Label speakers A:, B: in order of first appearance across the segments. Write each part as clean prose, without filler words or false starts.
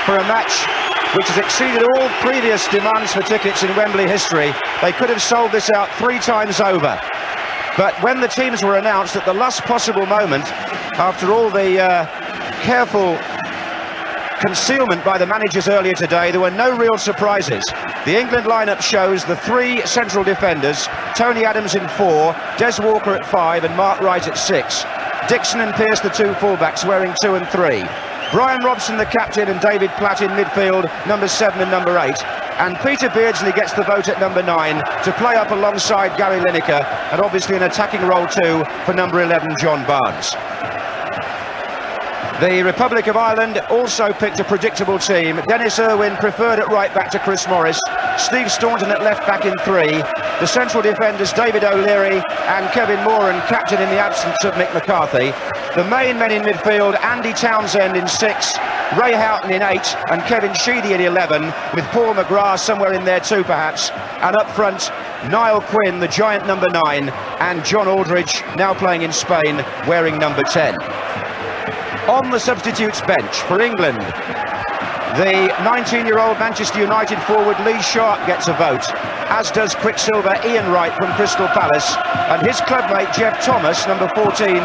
A: for a match which has exceeded all previous demands for tickets in Wembley history. They could have sold this out 3 times over. But when the teams were announced at the last possible moment, after all the careful concealment by the managers earlier today, there were no real surprises. The England lineup shows the 3 central defenders, Tony Adams in 4, Des Walker at 5 and Mark Wright at 6. Dixon and Pearce the 2 fullbacks wearing 2 and 3. Brian Robson the captain and David Platt in midfield, number 7 and number 8. And Peter Beardsley gets the vote at number 9 to play up alongside Gary Lineker, and obviously an attacking role too for number 11 John Barnes. The Republic of Ireland also picked a predictable team. Dennis Irwin preferred at right back to Chris Morris. Steve Staunton at left back in 3. The central defenders David O'Leary and Kevin Moran, captain in the absence of Mick McCarthy. The main men in midfield, Andy Townsend in 6, Ray Houghton in 8 and Kevin Sheedy in 11, with Paul McGrath somewhere in there too perhaps. And up front, Niall Quinn, the giant number 9, and John Aldridge, now playing in Spain, wearing number 10. On the substitutes bench for England, the 19-year-old Manchester United forward Lee Sharp gets a vote, as does Quicksilver Ian Wright from Crystal Palace, and his clubmate Jeff Thomas, number 14,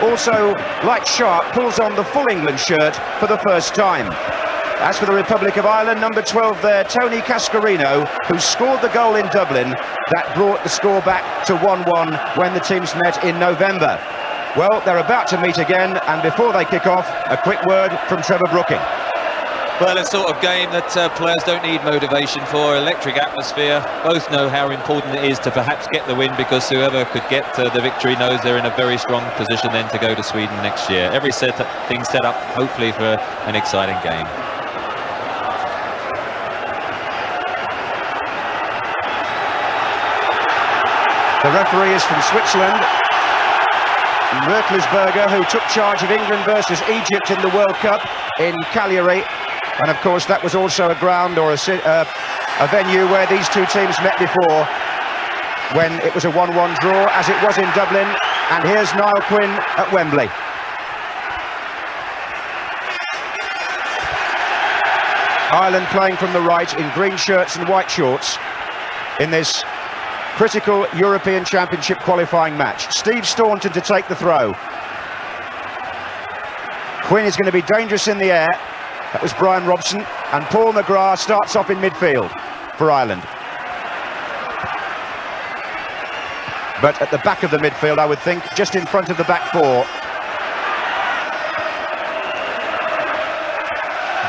A: also, like Sharp, pulls on the full England shirt for the first time. As for the Republic of Ireland, number 12 there, Tony Cascarino, who scored the goal in Dublin that brought the score back to 1-1 when the teams met in November. Well, they're about to meet again, and before they kick off, a quick word from Trevor Brooking.
B: Well, a sort of game that players don't need motivation for. Electric atmosphere. Both know how important it is to perhaps get the win, because whoever could get the victory knows they're in a very strong position then to go to Sweden next year. Every thing set up, hopefully, for an exciting game.
A: The referee is from Switzerland, Rötlisberger, who took charge of England versus Egypt in the World Cup in Cagliari. And of course that was also a ground or a venue where these two teams met before, when it was a 1-1 draw, as it was in Dublin. And here's Niall Quinn at Wembley. Ireland playing from the right in green shirts and white shorts in this critical European Championship qualifying match. Steve Staunton to take the throw. Quinn is going to be dangerous in the air. That was Brian Robson, and Paul McGrath starts off in midfield for Ireland. But at the back of the midfield, I would think, just in front of the back 4.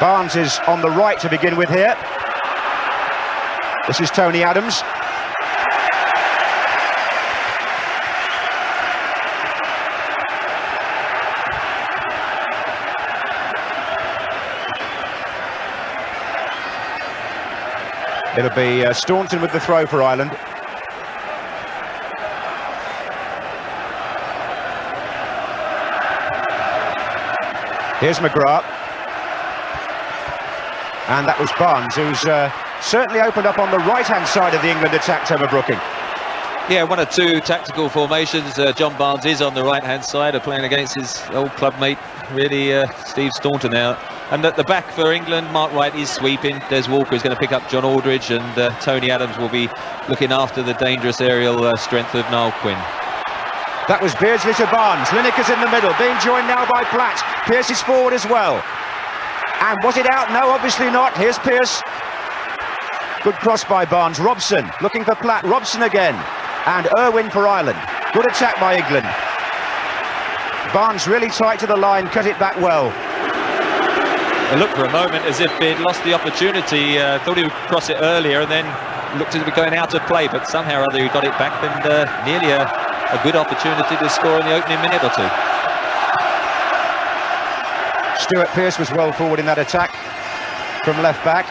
A: Barnes is on the right to begin with here. This is Tony Adams. It'll be Staunton with the throw for Ireland. Here's McGrath. And that was Barnes, who's certainly opened up on the right-hand side of the England attack, Trevor Brooking.
B: Yeah, 1 or 2 tactical formations. John Barnes is on the right-hand side, playing against his old clubmate, really, Steve Staunton now. And at the back for England, Mark Wright is sweeping. Des Walker is going to pick up John Aldridge, and Tony Adams will be looking after the dangerous aerial strength of Niall Quinn.
A: That was Beardsley to Barnes. Lineker's in the middle, being joined now by Platt. Pearce is forward as well. And was it out? No, obviously not. Here's Pearce. Good cross by Barnes. Robson looking for Platt. Robson again. And Irwin for Ireland. Good attack by England. Barnes really tight to the line, cut it back well.
B: It looked for a moment as if he'd lost the opportunity. Thought he would cross it earlier, and then looked as if it was going out of play, but somehow or other he got it back, and nearly a good opportunity to score in the opening minute or 2.
A: Stuart Pearce was well forward in that attack from left back.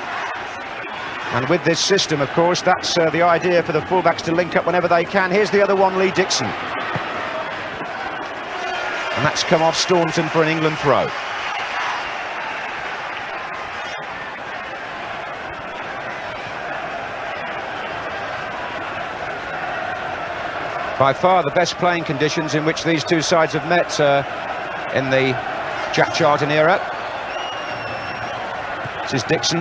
A: And with this system, of course, that's the idea for the fullbacks to link up whenever they can. Here's the other one, Lee Dixon. And that's come off Staunton for an England throw. By far the best playing conditions in which these two sides have met in the Jack Charlton era. This is Dixon.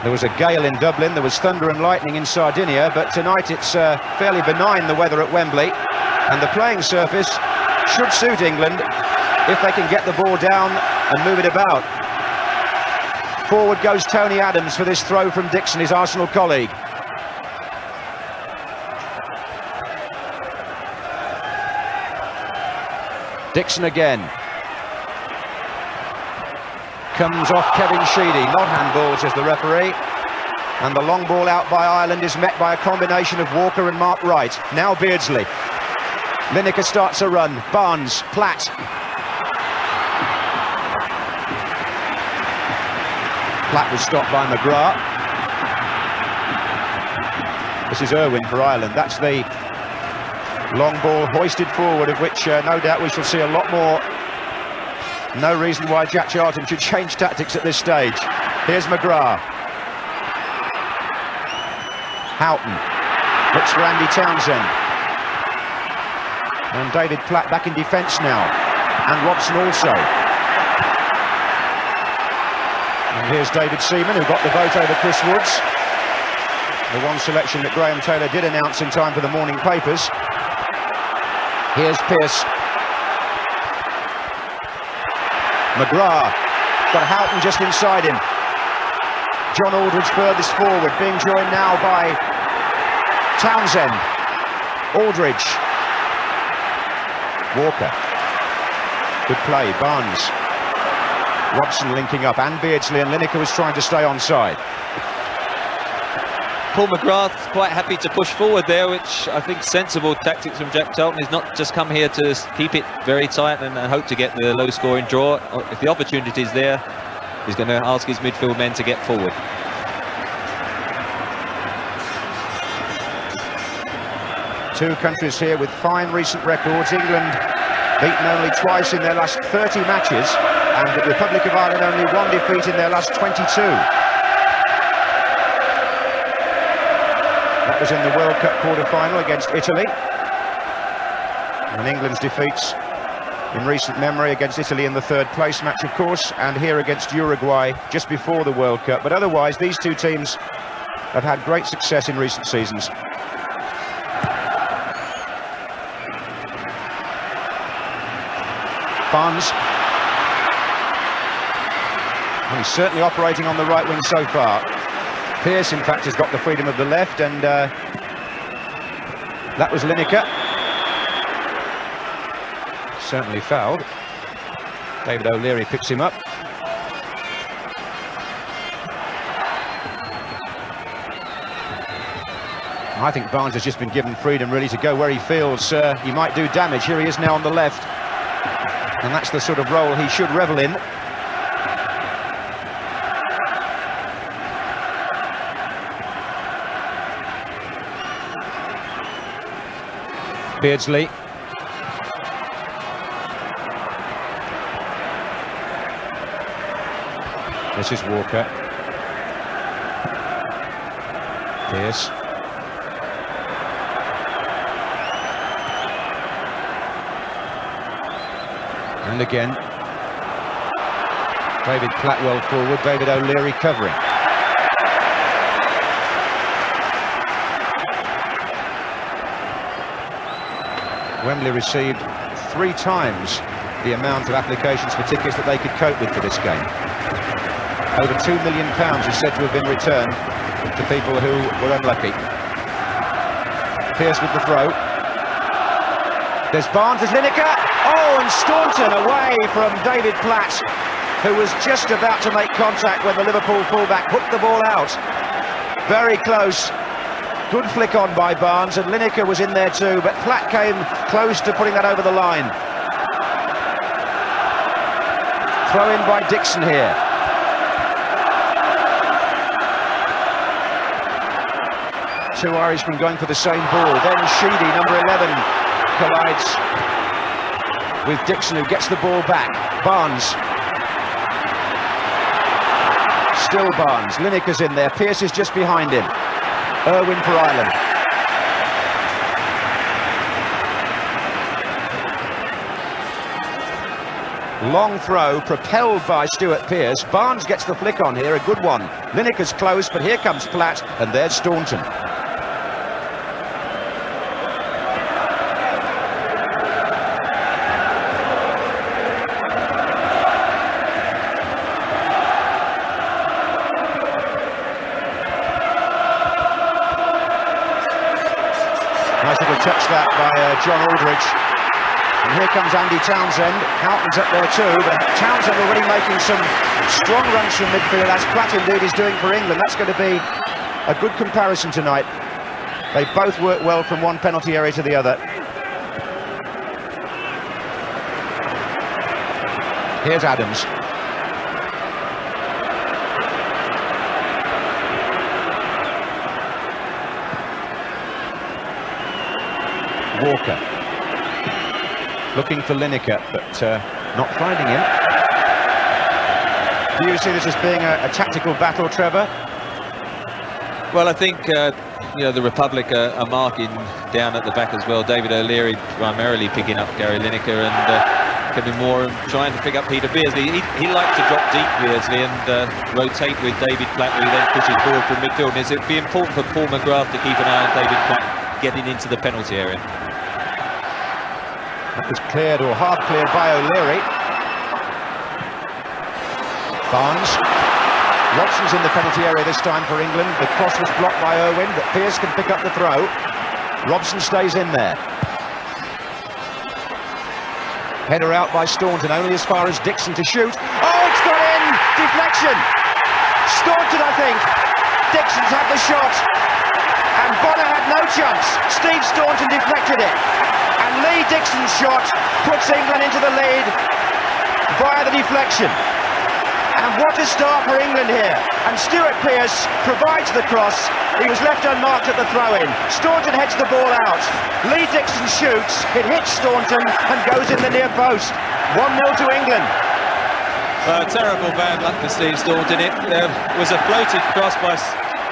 A: There was a gale in Dublin, there was thunder and lightning in Sardinia, but tonight it's fairly benign, the weather at Wembley, and the playing surface should suit England if they can get the ball down and move it about. Forward goes Tony Adams for this throw from Dixon, his Arsenal colleague. Dixon again. Comes off Kevin Sheedy, not handball, says the referee. And the long ball out by Ireland is met by a combination of Walker and Mark Wright. Now Beardsley. Lineker starts a run. Barnes, Platt. Platt was stopped by McGrath. This is Irwin for Ireland. That's the long ball hoisted forward, of which no doubt we shall see a lot more. No reason why Jack Charlton should change tactics at this stage. Here's McGrath. Houghton looks for Andy Townsend. And David Platt back in defence now. And Robson also. And here's David Seaman, who got the vote over Chris Woods. The one selection that Graham Taylor did announce in time for the morning papers. Here's Pearce. McGrath got Houghton just inside him. John Aldridge furthest forward, being joined now by Townsend. Aldridge. Walker. Good play, Barnes. Robson linking up, and Beardsley, and Lineker was trying to stay onside.
B: Paul McGrath quite happy to push forward there, which I think sensible tactics from Jack Charlton. He's not just come here to keep it very tight and hope to get the low-scoring draw. If the opportunity is there, he's going to ask his midfield men to get forward.
A: Two countries here with fine recent records. England beaten only twice in their last 30 matches, and the Republic of Ireland only one defeat in their last 22. That was in the World Cup quarter-final against Italy. And England's defeats in recent memory against Italy in the third place match, of course, and here against Uruguay just before the World Cup. But otherwise, these two teams have had great success in recent seasons. Barnes. Well, he's certainly operating on the right wing so far. Pearce, in fact, has got the freedom of the left, and that was Lineker. Certainly fouled. David O'Leary picks him up. I think Barnes has just been given freedom, really, to go where he feels he might do damage. Here he is now on the left, and that's the sort of role he should revel in. Beardsley. This is Walker. Pearce. And again. David Platt forward, David O'Leary covering. Wembley received 3 times the amount of applications for tickets that they could cope with for this game. Over £2 million is said to have been returned to people who were unlucky. Pearce with the throw. There's Barnes, there's Lineker. Oh, and Staunton away from David Platt, who was just about to make contact when the Liverpool fullback hooked the ball out. Very close. Good flick on by Barnes, and Lineker was in there too, but Platt came close to putting that over the line. Throw in by Dixon here. Two Irishmen going for the same ball. Then Sheedy, number 11, collides with Dixon, who gets the ball back. Barnes. Still Barnes. Lineker's in there. Pearce is just behind him. Irwin for Ireland. Long throw, propelled by Stuart Pearce. Barnes gets the flick on here, a good one. Lineker's close, but here comes Platt, and there's Staunton. Nice little touch that by John Aldridge. And here comes Andy Townsend. Houghton's up there too, but Townsend already making some strong runs from midfield, as Platt indeed is doing for England. That's going to be a good comparison tonight. They both work well from one penalty area to the other. Here's Adams. Walker. Looking for Lineker, but not finding him. Do you see this as being a tactical battle, Trevor?
B: Well, I think you know, the Republic are marking down at the back as well. David O'Leary primarily picking up Gary Lineker, and Kevin Moore trying to pick up Peter Beardsley. He likes to drop deep, Beardsley, and rotate with David Platt, who then pushes forward from midfield. And it'd be important for Paul McGrath to keep an eye on David Platt getting into the penalty area.
A: That was cleared, or half cleared, by O'Leary. Barnes. Robson's in the penalty area this time for England. The cross was blocked by Irwin, but Pearce can pick up the throw. Robson stays in there. Header out by Staunton, only as far as Dixon to shoot. Oh, it's got in! Deflection! Staunton, I think. Dixon's had the shot. And Bonner had no chance. Steve Staunton deflected it. And Lee Dixon's shot puts England into the lead via the deflection. And what a start for England here. And Stuart Pearce provides the cross. He was left unmarked at the throw-in. Staunton heads the ball out. Lee Dixon shoots. It hits Staunton and goes in the near post. 1-0 to England.
B: Terrible bad luck for Steve Staunton. It was a floated cross by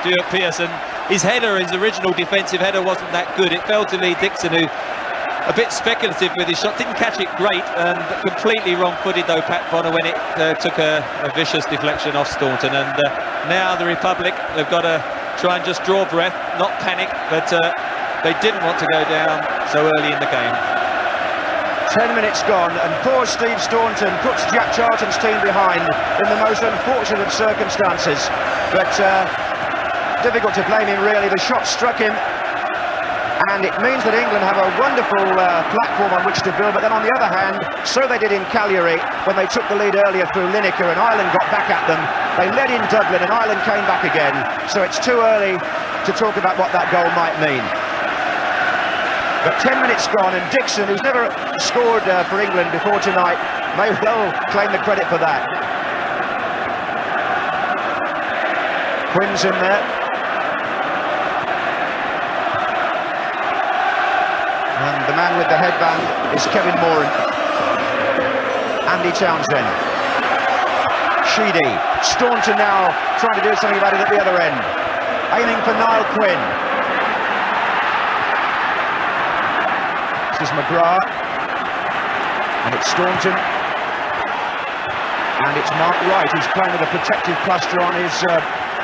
B: Stuart Pearce, and his header, his original defensive header, wasn't that good. It fell to Lee Dixon, who a bit speculative with his shot, didn't catch it great, and completely wrong-footed though Pat Bonner when it took a vicious deflection off Staunton. And now the Republic, they've got to try and just draw breath, not panic, but they didn't want to go down so early in the game.
A: 10 minutes gone, and poor Steve Staunton puts Jack Charlton's team behind in the most unfortunate of circumstances. But difficult to blame him, really. The shot struck him, and it means that England have a wonderful platform on which to build. But then on the other hand, so they did in Cagliari when they took the lead earlier through Lineker, and Ireland got back at them. They led in Dublin, and Ireland came back again. So it's too early to talk about what that goal might mean. But 10 minutes gone, and Dixon, who's never scored for England before tonight, may well claim the credit for that. Quinn's in there. And the man with the headband is Kevin Moore. Andy Townsend. Sheedy. Staunton now trying to do something about it at the other end. Aiming for Niall Quinn. This is McGrath. And it's Staunton. And it's Mark Wright, who's playing with a protective plaster on his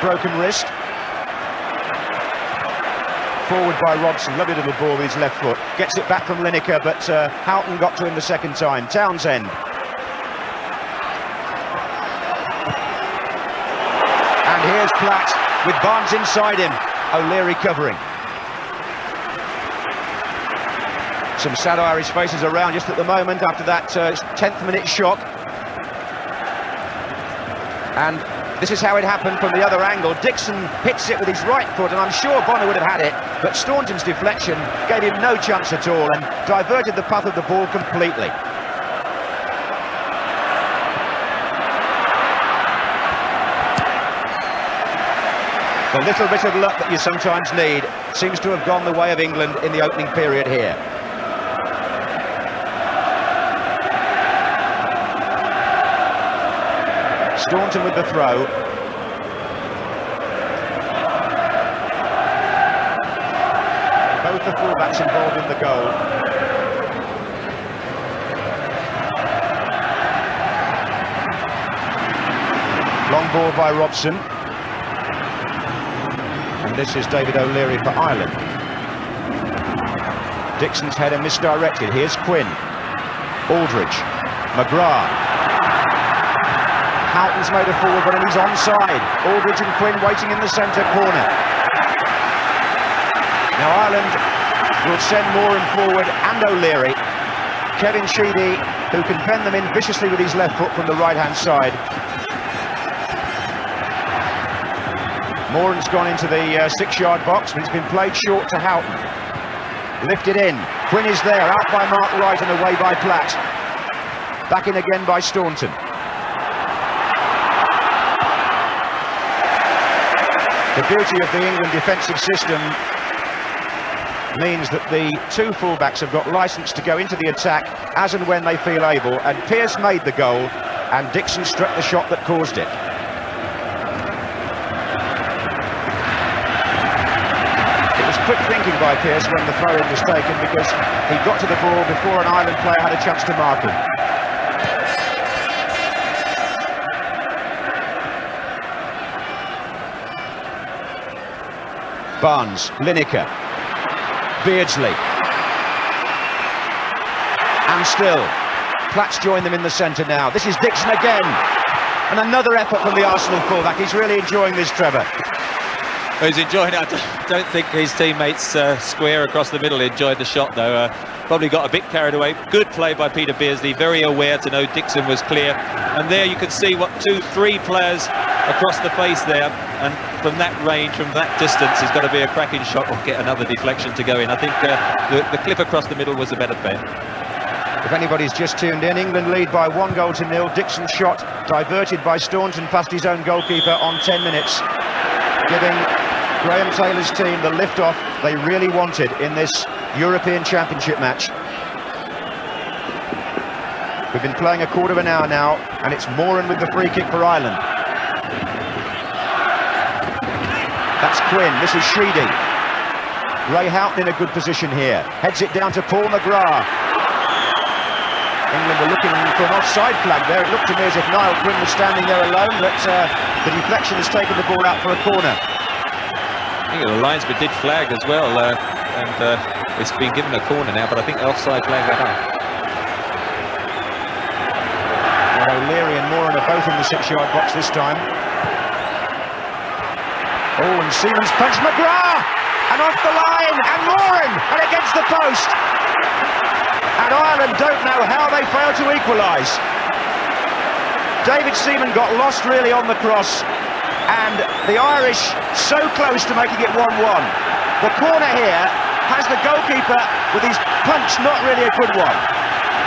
A: broken wrist. Forward by Robson, lovely little ball with his left foot. Gets it back from Lineker, but Houghton got to him the second time. Townsend. And here's Platt with Barnes inside him. O'Leary covering. Some sad Irish faces around just at the moment after that 10th minute shock. And this is how it happened from the other angle. Dixon hits it with his right foot, and I'm sure Bonner would have had it, but Staunton's deflection gave him no chance at all and diverted the path of the ball completely. The little bit of luck that you sometimes need seems to have gone the way of England in the opening period here. Staunton with the throw. Both the fullbacks involved in the goal. Long ball by Robson. And this is David O'Leary for Ireland. Dixon's header misdirected. Here's Quinn. Aldridge. McGrath. Houghton's made a forward, but he's onside. Aldridge and Quinn waiting in the centre corner. Now Ireland will send Moran forward and O'Leary. Kevin Sheedy, who can pen them in viciously with his left foot from the right-hand side. Moran's gone into the 6-yard box, but it's been played short to Houghton. Lifted in. Quinn is there, out by Mark Wright and away by Platt. Back in again by Staunton. The beauty of the England defensive system means that the two fullbacks have got licence to go into the attack as and when they feel able, and Pearce made the goal and Dixon struck the shot that caused it. It was quick thinking by Pearce when the throw-in was taken, because he got to the ball before an Ireland player had a chance to mark him. Barnes, Lineker, Beardsley, and still Platt's joined them in the centre now. This is Dixon again, and another effort from the Arsenal fullback. He's really enjoying this, Trevor.
B: He's enjoying it. I don't think his teammates square across the middle enjoyed the shot, though. Probably got a bit carried away. Good play by Peter Beardsley, very aware to know Dixon was clear, and there you can see what 2-3 players across the face there, and from that range, from that distance, it's got to be a cracking shot or get another deflection to go in. I think the clip across the middle was a better bet.
A: If anybody's just tuned in, England lead by 1-0. Dixon's shot diverted by Staunton past his own goalkeeper on 10 minutes, giving Graham Taylor's team the lift-off they really wanted in this European Championship match. We've been playing a quarter of an hour now, and it's Moran with the free kick for Ireland. That's Quinn, this is Sheedy. Ray Houghton in a good position here. Heads it down to Paul McGrath. England were looking for an offside flag there. It looked to me as if Niall Quinn was standing there alone, but the deflection has taken the ball out for a corner.
B: I think the linesman did flag as well, and it's been given a corner now, but I think the offside flag went up.
A: Well, O'Leary and Moran are both in the 6-yard box this time. Oh, and Seaman's punched McGrath, and off the line, and Moran, and against the post. And Ireland don't know how they failed to equalise. David Seaman got lost really on the cross, and the Irish so close to making it 1-1. The corner here has the goalkeeper with his punch not really a good one.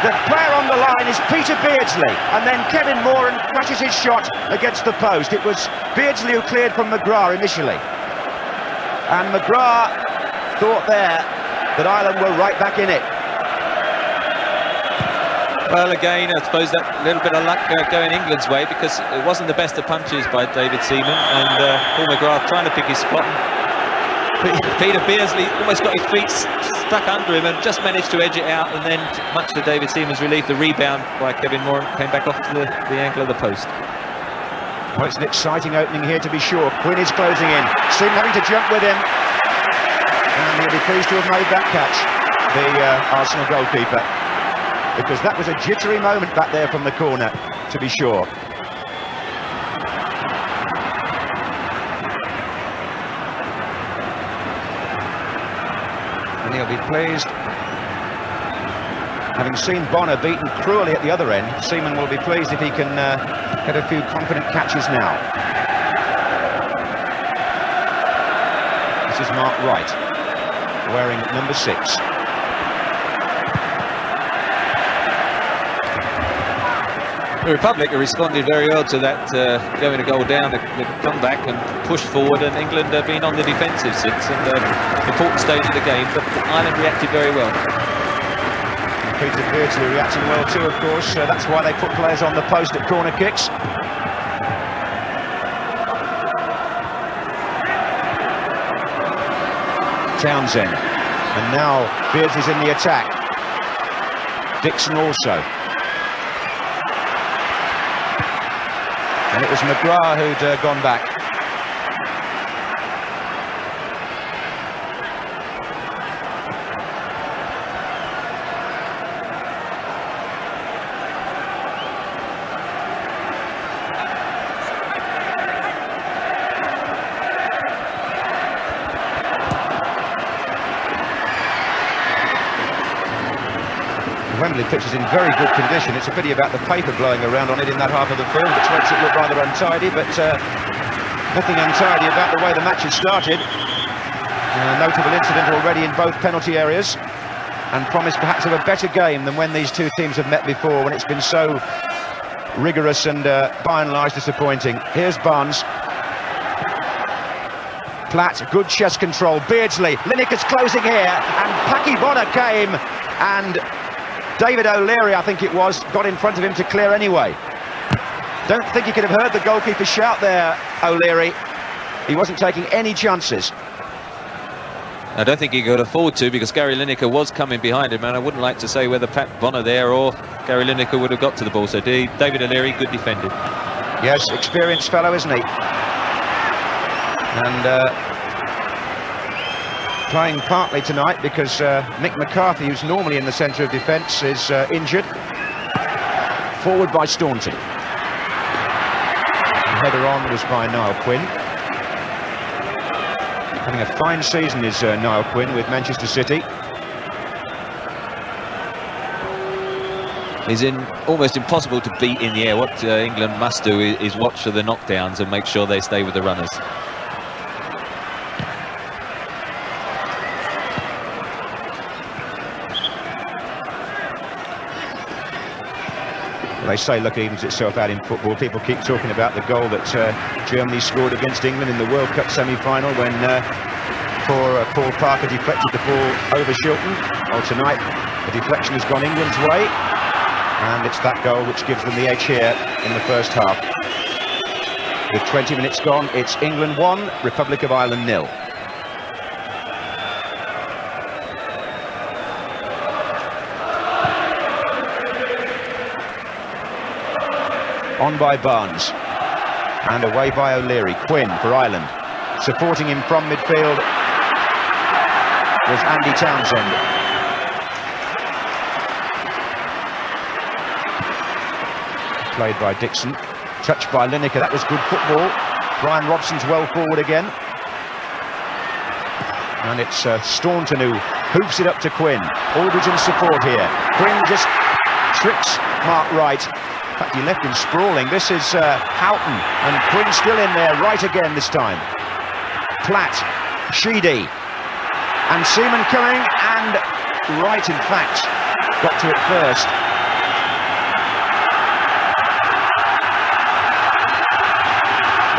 A: The player on the line is Peter Beardsley, and then Kevin Moran crashes his shot against the post. It was Beardsley who cleared from McGrath initially. And McGrath thought there that Ireland were right back in it.
B: Well, again, I suppose that little bit of luck going England's way, because it wasn't the best of punches by David Seaman, and Paul McGrath trying to pick his spot. Peter Beardsley almost got his feet stuck under him and just managed to edge it out, and then, much to David Seaman's relief, the rebound by Kevin Moran came back off to the ankle of the post.
A: Well, it's an exciting opening here to be sure. Quinn is closing in. Seaman having to jump with him. And he'll be pleased to have made that catch, the Arsenal goalkeeper, because that was a jittery moment back there from the corner, to be sure. And he'll be pleased. Having seen Bonner beaten cruelly at the other end, Seaman will be pleased if he can get a few confident catches now. This is Mark Wright, wearing number 6.
B: The Republic responded very well to that, going a goal down, the comeback, and pushed forward, and England have been on the defensive since, and important stage of the game, but Ireland reacted very well.
A: And Peter Beardsley reacting well too, of course, that's why they put players on the post at corner kicks. Townsend, and now Beardsley's in the attack. Dixon also. And it was McGrath who'd gone back. Wembley pitch is in very good condition. It's a pity about the paper blowing around on it in that half of the field, which makes it look rather untidy, but nothing untidy about the way the match has started. A notable incident already in both penalty areas, and promise perhaps of a better game than when these two teams have met before, when it's been so rigorous and by and large disappointing. Here's Barnes. Platt, good chest control. Beardsley, Lineker's closing here, and Paki Bonner came, and David O'Leary, I think it was, got in front of him to clear anyway. Don't think he could have heard the goalkeeper shout there, O'Leary. He wasn't taking any chances.
B: I don't think he could afford to, because Gary Lineker was coming behind him, and I wouldn't like to say whether Pat Bonner there or Gary Lineker would have got to the ball. So David O'Leary, good defending.
A: Yes, experienced fellow, isn't he? And playing partly tonight because Mick McCarthy, who's normally in the centre of defence, is injured. Forward by Staunton. The header on was by Niall Quinn. Having a fine season is Niall Quinn with Manchester City.
B: He's almost impossible to beat in the air. What England must do is watch for the knockdowns and make sure they stay with the runners.
A: They say luck evens itself out in football. People keep talking about the goal that Germany scored against England in the World Cup semi-final when poor Paul Parker deflected the ball over Shilton. Well, tonight the deflection has gone England's way, and it's that goal which gives them the edge here in the first half. With 20 minutes gone, it's England 1, Republic of Ireland 0. On by Barnes, and away by O'Leary. Quinn for Ireland. Supporting him from midfield was Andy Townsend. Played by Dixon. Touched by Lineker. That was good football. Brian Robson's well forward again. And it's Staunton who hoofs it up to Quinn. Aldridge in support here. Quinn just tricks Mark Wright. In fact, he left him sprawling. This is Houghton, and Quinn still in there, right again this time. Platt, Sheedy, and Seaman coming, and Wright, in fact, got to it first.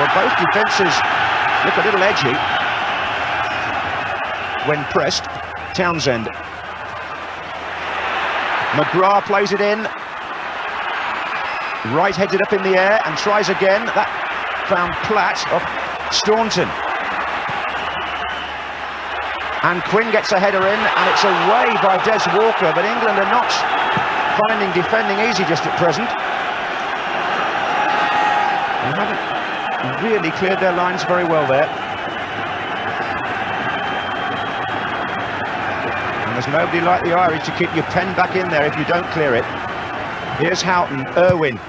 A: Well, both defences look a little edgy when pressed. Townsend. McGrath plays it in. Wright heads it up in the air and tries again. That found Platt off Staunton. And Quinn gets a header in, and it's away by Des Walker, but England are not finding defending easy just at present. They haven't really cleared their lines very well there. And there's nobody like the Irish to keep your pen back in there if you don't clear it. Here's Houghton, Irwin.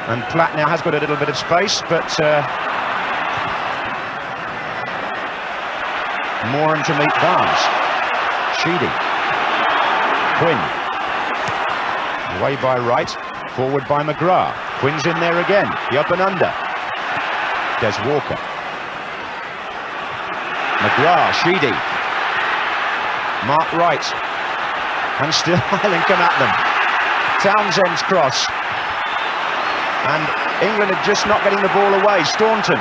A: And Platt now has got a little bit of space, but Moran to meet Barnes. Sheedy. Quinn. Away by Wright, forward by McGrath. Quinn's in there again, the up and under. Des Walker. McGrath, Sheedy. Mark Wright. And still Ireland come at them. Townsend's cross. And England are just not getting the ball away. Staunton.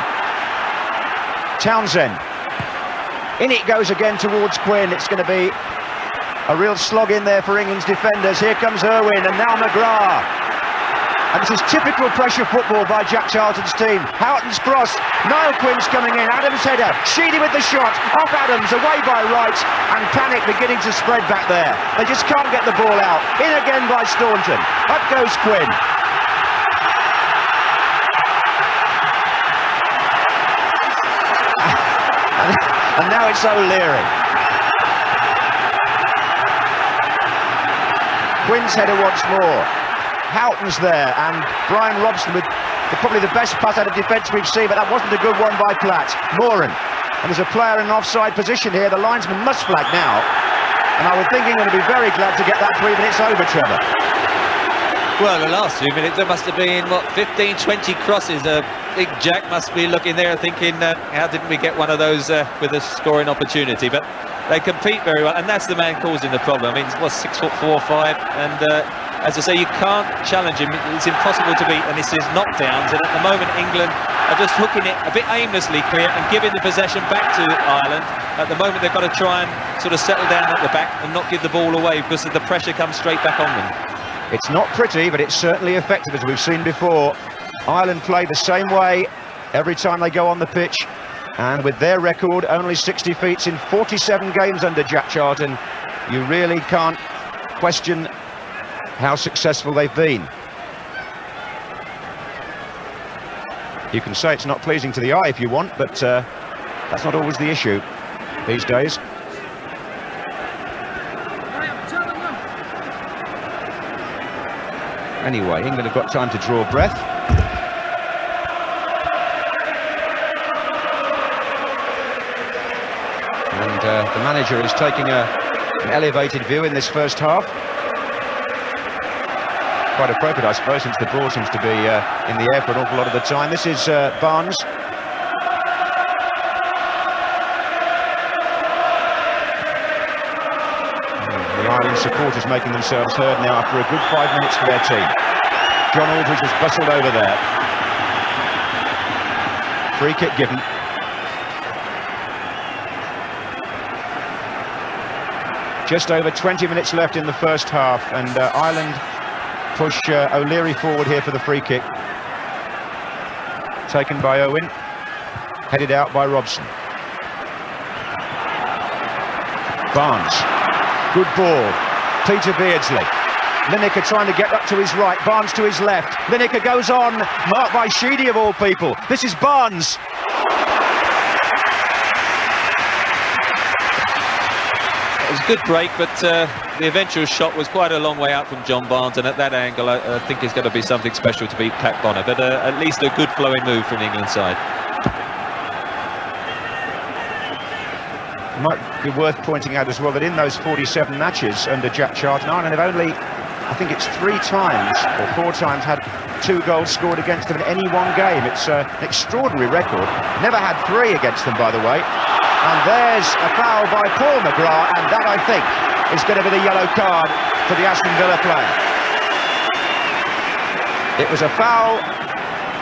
A: Townsend. In it goes again towards Quinn. It's going to be a real slog in there for England's defenders. Here comes Irwin, and now McGrath. And this is typical pressure football by Jack Charlton's team. Houghton's cross. Niall Quinn's coming in. Adams' header. Sheedy with the shot. Off Adams. Away by Wright. And panic beginning to spread back there. They just can't get the ball out. In again by Staunton. Up goes Quinn. And now it's O'Leary. Quinn's header once more. Houghton's there, and Brian Robson with probably the best pass out of defence we've seen, but that wasn't a good one by Platt. Moran, and there's a player in an offside position here. The linesman must flag now, and I would think England would be very glad to get that 3 minutes over, Trevor.
B: Well, the last few minutes there must have been, what, 15, 20 crosses. Big Jack must be looking there thinking, how didn't we get one of those with a scoring opportunity? But they compete very well, and that's the man causing the problem. I mean, what's 6'4", 5", and as I say, you can't challenge him. It's impossible to beat, and this is knockdowns. And at the moment, England are just hooking it a bit aimlessly clear and giving the possession back to Ireland. At the moment, they've got to try and sort of settle down at the back and not give the ball away, because the pressure comes straight back on them.
A: It's not pretty, but it's certainly effective, as we've seen before. Ireland play the same way every time they go on the pitch, and with their record, only 60 defeats in 47 games under Jack Charlton, you really can't question how successful they've been. You can say it's not pleasing to the eye if you want, but that's not always the issue these days. Anyway, England have got time to draw breath. And the manager is taking an elevated view in this first half. Quite appropriate, I suppose, since the ball seems to be in the air for an awful lot of the time. This is Barnes. The Ireland supporters making themselves heard now after a good 5 minutes for their team. John Aldridge has bustled over there. Free kick given. Just over 20 minutes left in the first half, and Ireland push O'Leary forward here for the free kick. Taken by Owen, headed out by Robson. Barnes, good ball. Peter Beardsley. Lineker trying to get up to his right, Barnes to his left. Lineker goes on, marked by Sheedy of all people. This is Barnes.
B: It was a good break, but the eventual shot was quite a long way out from John Barnes, and at that angle I think it's going to be something special to beat Pat Bonner, but at least a good flowing move from the England side.
A: It might be worth pointing out as well that in those 47 matches under Jack Charlton, Ireland have only, I think it's 3 times or 4 times had 2 goals scored against them in any one game. It's an extraordinary record. Never had 3 against them, by the way. And there's a foul by Paul McGrath, and that, I think, is going to be the yellow card for the Aston Villa player. It was a foul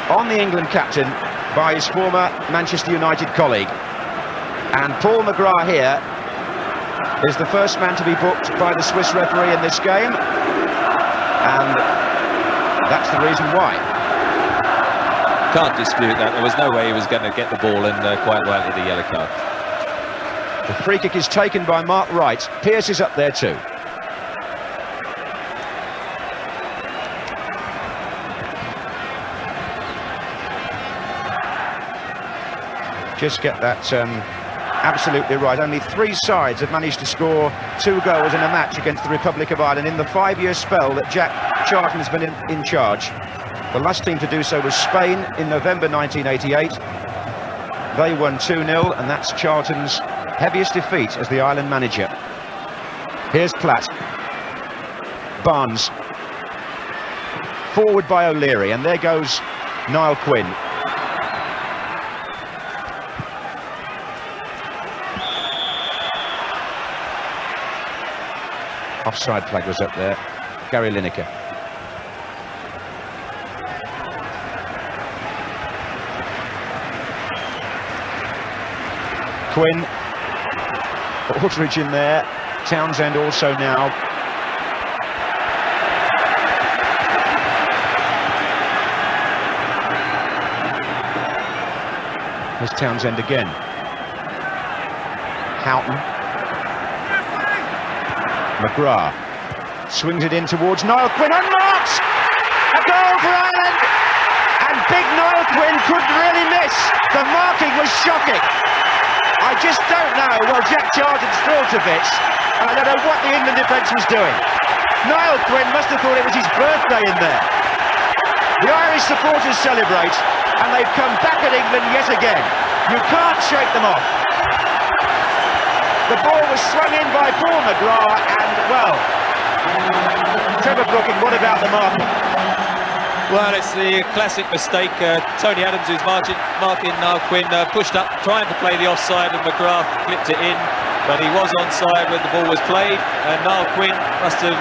A: on the England captain by his former Manchester United colleague. And Paul McGrath here is the first man to be booked by the Swiss referee in this game. And that's the reason why.
B: Can't dispute that. There was no way he was going to get the ball, and quite rightly the yellow card.
A: The free kick is taken by Mark Wright. Pearce is up there too. Just get that absolutely right. Only 3 sides have managed to score 2 goals in a match against the Republic of Ireland in the 5-year spell that Jack Charlton has been in charge. The last team to do so was Spain in November 1988. They won 2-0, and that's Charlton's heaviest defeat as the Ireland manager. Here's Platt. Barnes. Forward by O'Leary, and there goes Niall Quinn. Offside flag was up there. Gary Lineker. Quinn. Aldridge in there. Townsend also now. Here's Townsend again. Houghton. McGrath swings it in towards Niall Quinn, unmarked! A goal for Ireland! And big Niall Quinn couldn't really miss. The marking was shocking. I just don't know. Well, Jack Charlton's thrilled to bits. I don't know what the England defence was doing. Niall Quinn must have thought it was his birthday in there. The Irish supporters celebrate, and they've come back at England yet again. You can't shake them off. The ball was swung in by Paul McGrath, and, well, Trevor Brooking, what about the marking?
B: Well, it's the classic mistake. Tony Adams, who's marking Niall Quinn, pushed up, trying to play the offside, and McGrath clipped it in. But he was onside when the ball was played, and Niall Quinn must have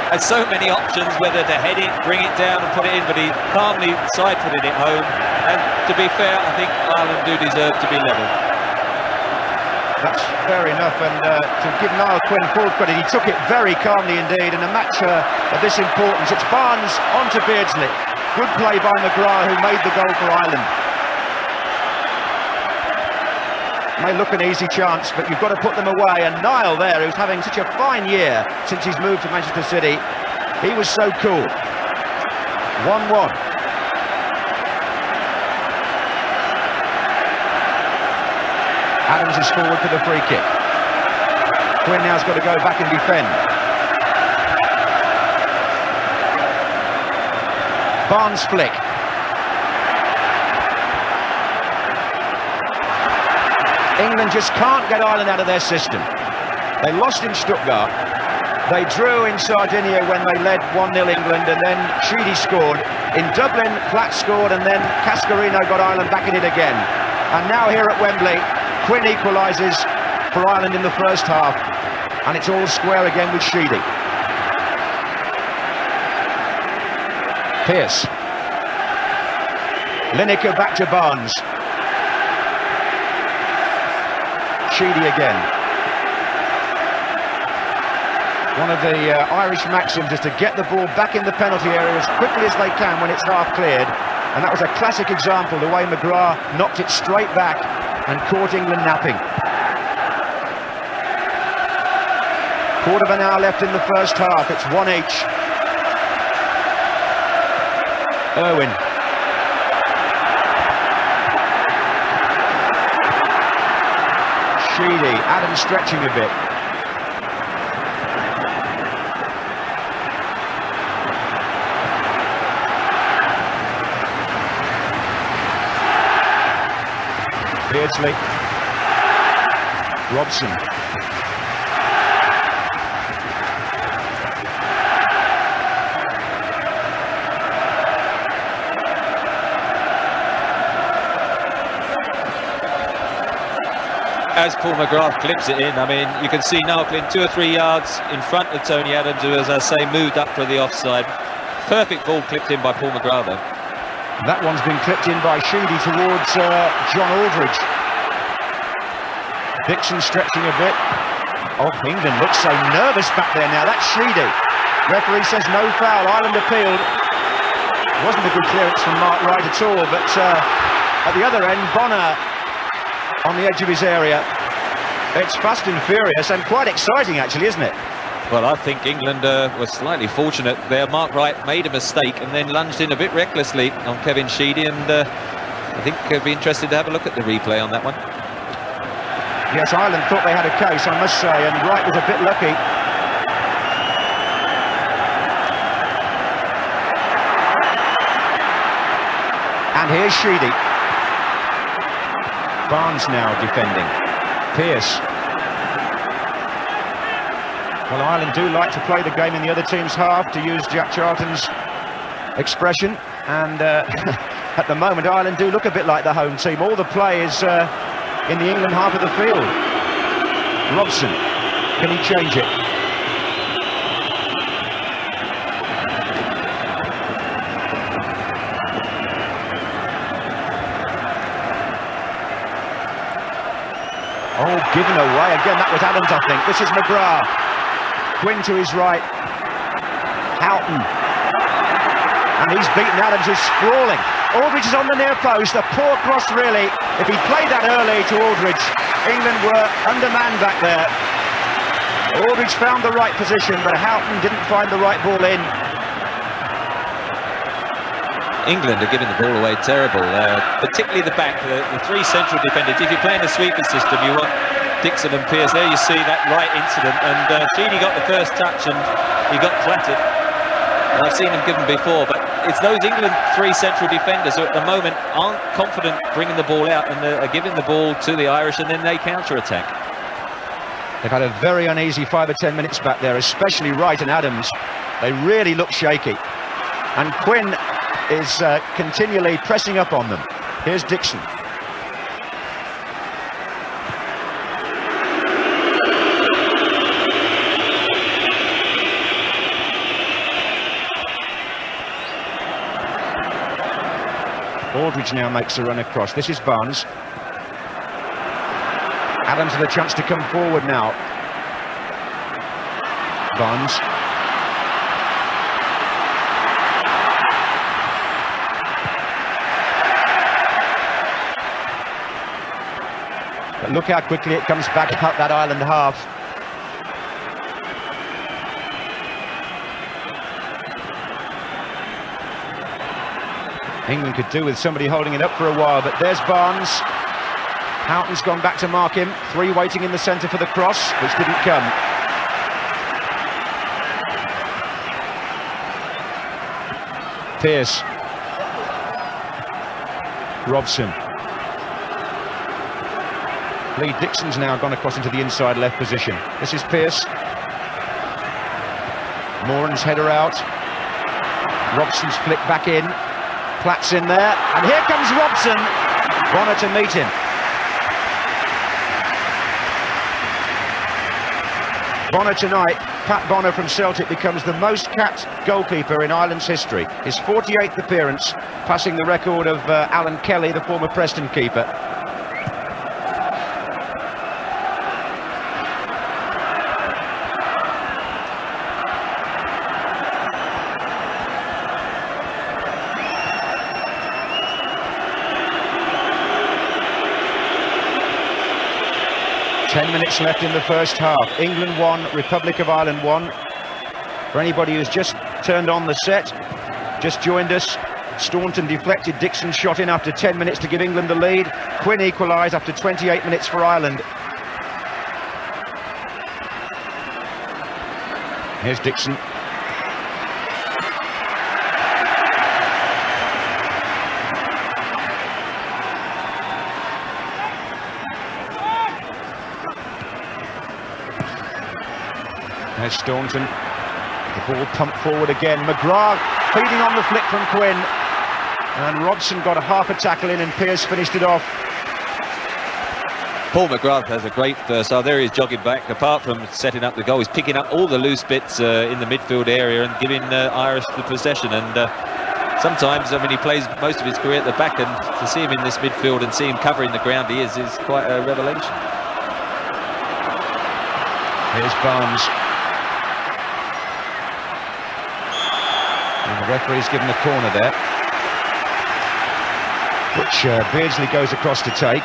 B: had so many options whether to head it, bring it down and put it in, but he calmly side-footed it home. And to be fair, I think Ireland do deserve to be level.
A: That's fair enough, and to give Niall Quinn full credit, he took it very calmly indeed in a match of this importance. It's Barnes onto Beardsley. Good play by McGrath, who made the goal for Ireland. May look an easy chance, but you've got to put them away. And Niall there, who's having such a fine year since he's moved to Manchester City, he was so cool. 1-1. Adams is forward for the free kick. Quinn now's got to go back and defend. Barnes flick. England just can't get Ireland out of their system. They lost in Stuttgart. They drew in Sardinia when they led 1-0 England, and then Sheedy scored. In Dublin, Platt scored, and then Cascarino got Ireland back in it again. And now here at Wembley, Quinn equalises for Ireland in the first half, and it's all square again with Sheedy. Pearce. Lineker back to Barnes. Sheedy again. One of the Irish maxims is to get the ball back in the penalty area as quickly as they can when it's half cleared, and that was a classic example, the way McGrath knocked it straight back and caught England napping. Quarter of an hour left in the first half. It's 1 each. Irwin. Sheedy. Adams stretching a bit. Beardsley. Robson.
B: As Paul McGrath clips it in, I mean, you can see Niall Quinn 2 or 3 yards in front of Tony Adams, who, as I say, moved up for the offside. Perfect ball clipped in by Paul McGrath, though.
A: That one's been clipped in by Sheedy towards John Aldridge. Dixon stretching a bit. Oh, England looks so nervous back there now. That's Sheedy. Referee says no foul. Ireland appealed. Wasn't a good clearance from Mark Wright at all, but at the other end, Bonner on the edge of his area. It's fast and furious and quite exciting, actually, isn't it?
B: Well, I think England was slightly fortunate there. Mark Wright made a mistake and then lunged in a bit recklessly on Kevin Sheedy, and I think I'd be interested to have a look at the replay on that one.
A: Yes, Ireland thought they had a case, I must say, and Wright was a bit lucky. And here's Sheedy. Barnes now defending. Pearce. Well, Ireland do like to play the game in the other team's half, to use Jack Charlton's expression, and at the moment Ireland do look a bit like the home team. All the play is in the England half of the field. Robson, can he change it? Oh, given away again. That was Adams, I think. This is McGrath. Quinn to his right. Houghton. And he's beaten Adams, who's sprawling. Aldridge is on the near post. A poor cross, really. If he played that early to Aldridge, England were undermanned back there. Aldridge found the right position, but Houghton didn't find the right ball in.
B: England are giving the ball away terrible, particularly the back, the three central defenders. If you're playing a sweeper system, you want Dixon and Pearce. There you see that right incident, and Sheedy got the first touch and he got clattered. And I've seen him given before, but it's those England three central defenders who at the moment aren't confident bringing the ball out, and are giving the ball to the Irish, and then they counter-attack.
A: They've had a very uneasy 5 or 10 minutes back there, especially Wright and Adams. They really look shaky. And Quinn is continually pressing up on them. Here's Dixon. Aldridge now makes a run across. This is Barnes. Adams with a chance to come forward now. Barnes. But look how quickly it comes back up that Ireland half. England could do with somebody holding it up for a while, but there's Barnes. Houghton's gone back to mark him. Three waiting in the centre for the cross, which didn't come. Pearce. Robson. Lee Dixon's now gone across into the inside left position. This is Pearce. Moran's header out. Robson's flicked back in. Platt's in there, and here comes Robson. Bonner to meet him. Bonner tonight, Pat Bonner from Celtic, becomes the most capped goalkeeper in Ireland's history. His 48th appearance, passing the record of Alan Kelly, the former Preston keeper. Ten minutes left in the first half. England 1, Republic of Ireland 1. For anybody who's just turned on the set, just joined us, Staunton deflected Dixon's shot in after 10 minutes to give England the lead. Quinn equalised after 28 minutes for Ireland. Here's Dixon. There's Staunton. The ball pumped forward again. McGrath feeding on the flick from Quinn. And Robson got a half a tackle in, and Pearce finished it off.
B: Paul McGrath has a great first half. There he is jogging back. Apart from setting up the goal, he's picking up all the loose bits in the midfield area and giving Irish the possession. And sometimes, I mean, he plays most of his career at the back, and to see him in this midfield and see him covering the ground he is quite a revelation.
A: Here's Barnes. And the referee's given a corner there, which Beardsley goes across to take.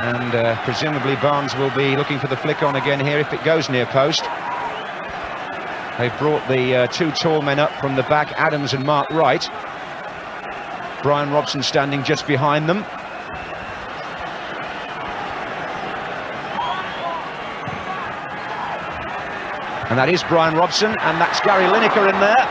A: And presumably Barnes will be looking for the flick on again here if it goes near post. They've brought the two tall men up from the back, Adams and Mark Wright. Brian Robson standing just behind them. And that is Brian Robson, and that's Gary Lineker in there.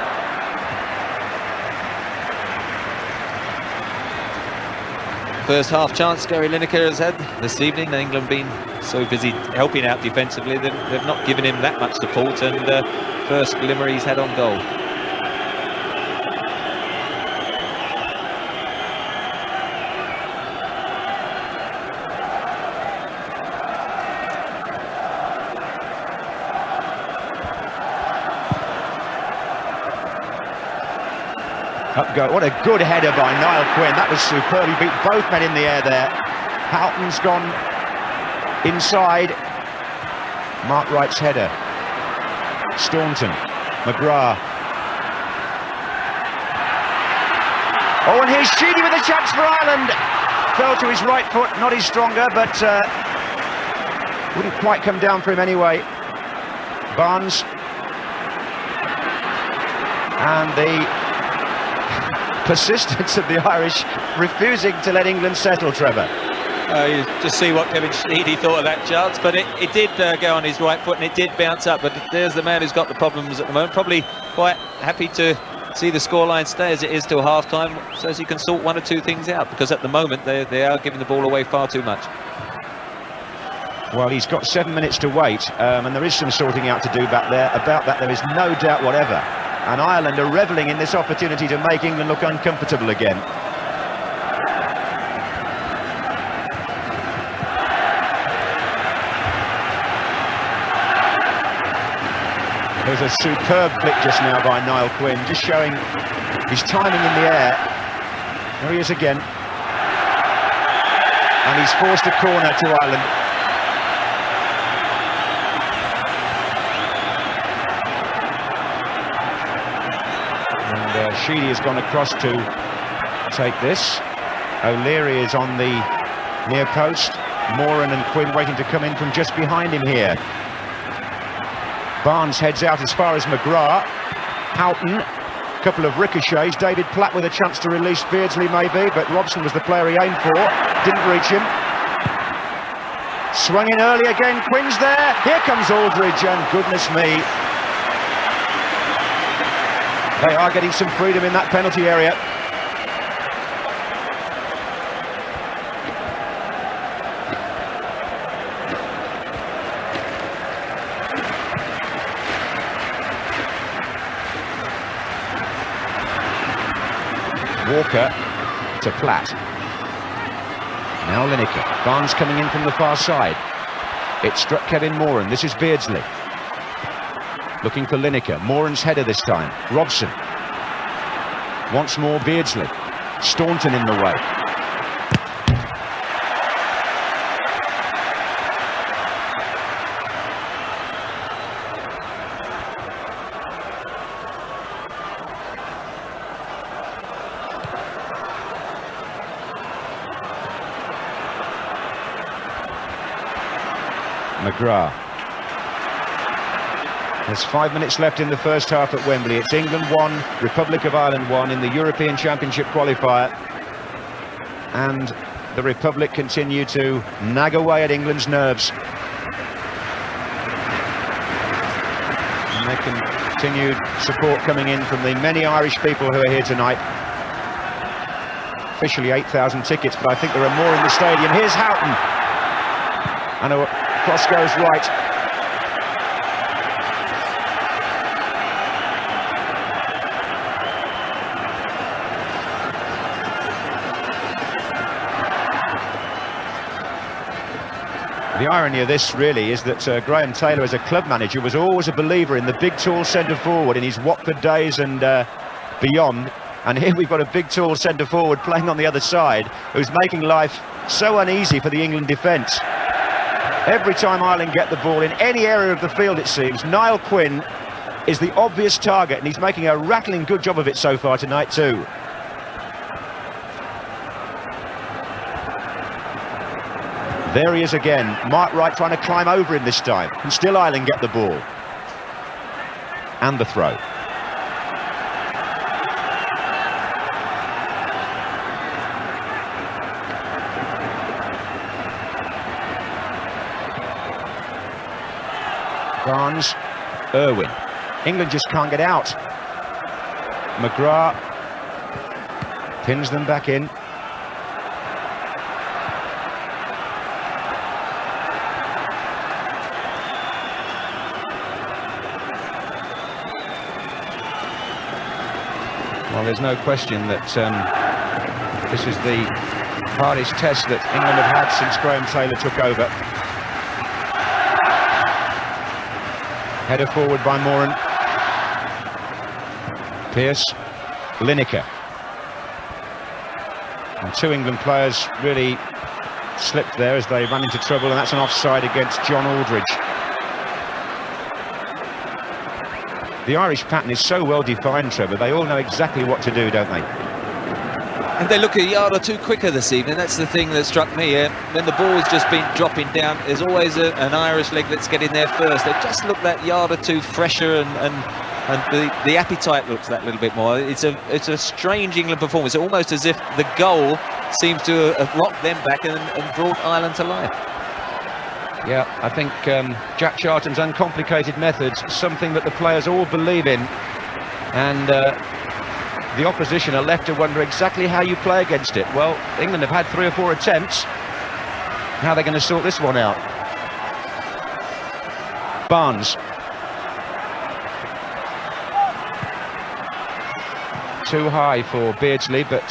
B: First half chance Gary Lineker has had this evening. England been so busy helping out defensively, they've not given him that much support, and first glimmer he's had on goal.
A: Up go. What a good header by Niall Quinn. That was superb. He beat both men in the air there. Houghton's gone inside. Mark Wright's header. Staunton. McGrath. Oh, and here's Sheedy with a chance for Ireland. Fell to his right foot, not his stronger, but wouldn't quite come down for him anyway. Barnes. And the persistence of the Irish refusing to let England settle, Trevor.
B: You just see what Kevin Sheedy thought of that chance, but it did go on his right foot and it did bounce up. But there's the man who's got the problems at the moment. Probably quite happy to see the scoreline stay as it is till half-time, so as he can sort one or two things out, because at the moment they are giving the ball away far too much.
A: Well, he's got 7 minutes to wait, and there is some sorting out to do back there. About that, there is no doubt whatever. And Ireland are revelling in this opportunity to make England look uncomfortable again. There's a superb flick just now by Niall Quinn, just showing his timing in the air. There he is again. And he's forced a corner to Ireland. And Sheedy has gone across to take this. O'Leary is on the near post. Moran and Quinn waiting to come in from just behind him here. Barnes heads out as far as McGrath. Houghton, a couple of ricochets. David Platt with a chance to release Beardsley maybe, but Robson was the player he aimed for. Didn't reach him. Swung in early again. Quinn's there. Here comes Aldridge, and goodness me, they are getting some freedom in that penalty area. Walker to Platt. Now Lineker. Barnes coming in from the far side. It struck Kevin Moran. This is Beardsley. Looking for Lineker. Moran's header this time. Robson. Once more Beardsley. Staunton in the way. McGrath. There's 5 minutes left in the first half at Wembley. It's England 1, Republic of Ireland 1 in the European Championship qualifier. And the Republic continue to nag away at England's nerves. And they continued support coming in from the many Irish people who are here tonight. Officially 8,000 tickets, but I think there are more in the stadium. Here's Houghton. And a cross goes right. The irony of this really is that Graham Taylor, as a club manager, was always a believer in the big tall centre forward in his Watford days and beyond. And here we've got a big tall centre forward playing on the other side, who's making life so uneasy for the England defence. Every time Ireland get the ball in any area of the field, it seems, Niall Quinn is the obvious target, and he's making a rattling good job of it so far tonight too. There he is again. Mark Wright trying to climb over him this time, and still Ireland get the ball. And the throw. Barnes, Irwin. England just can't get out. McGrath pins them back in. Well, there's no question that this is the hardest test that England have had since Graham Taylor took over. Header forward by Moran. Pearce, Lineker. And two England players really slipped there as they ran into trouble, and that's an offside against John Aldridge. The Irish pattern is so well defined, Trevor. They all know exactly what to do, don't they?
B: And they look a yard or two quicker this evening. That's the thing that struck me. When the ball's just been dropping down, there's always an Irish leg that's getting there first. They just look that yard or two fresher and and the appetite looks that little bit more. It's a strange England performance, almost as if the goal seems to have rocked them back and brought Ireland to life.
A: Yeah, I think Jack Charlton's uncomplicated methods, something that the players all believe in, and the opposition are left to wonder exactly how you play against it. Well, England have had 3 or 4 attempts. How are they going to sort this one out? Barnes. Too high for Beardsley, but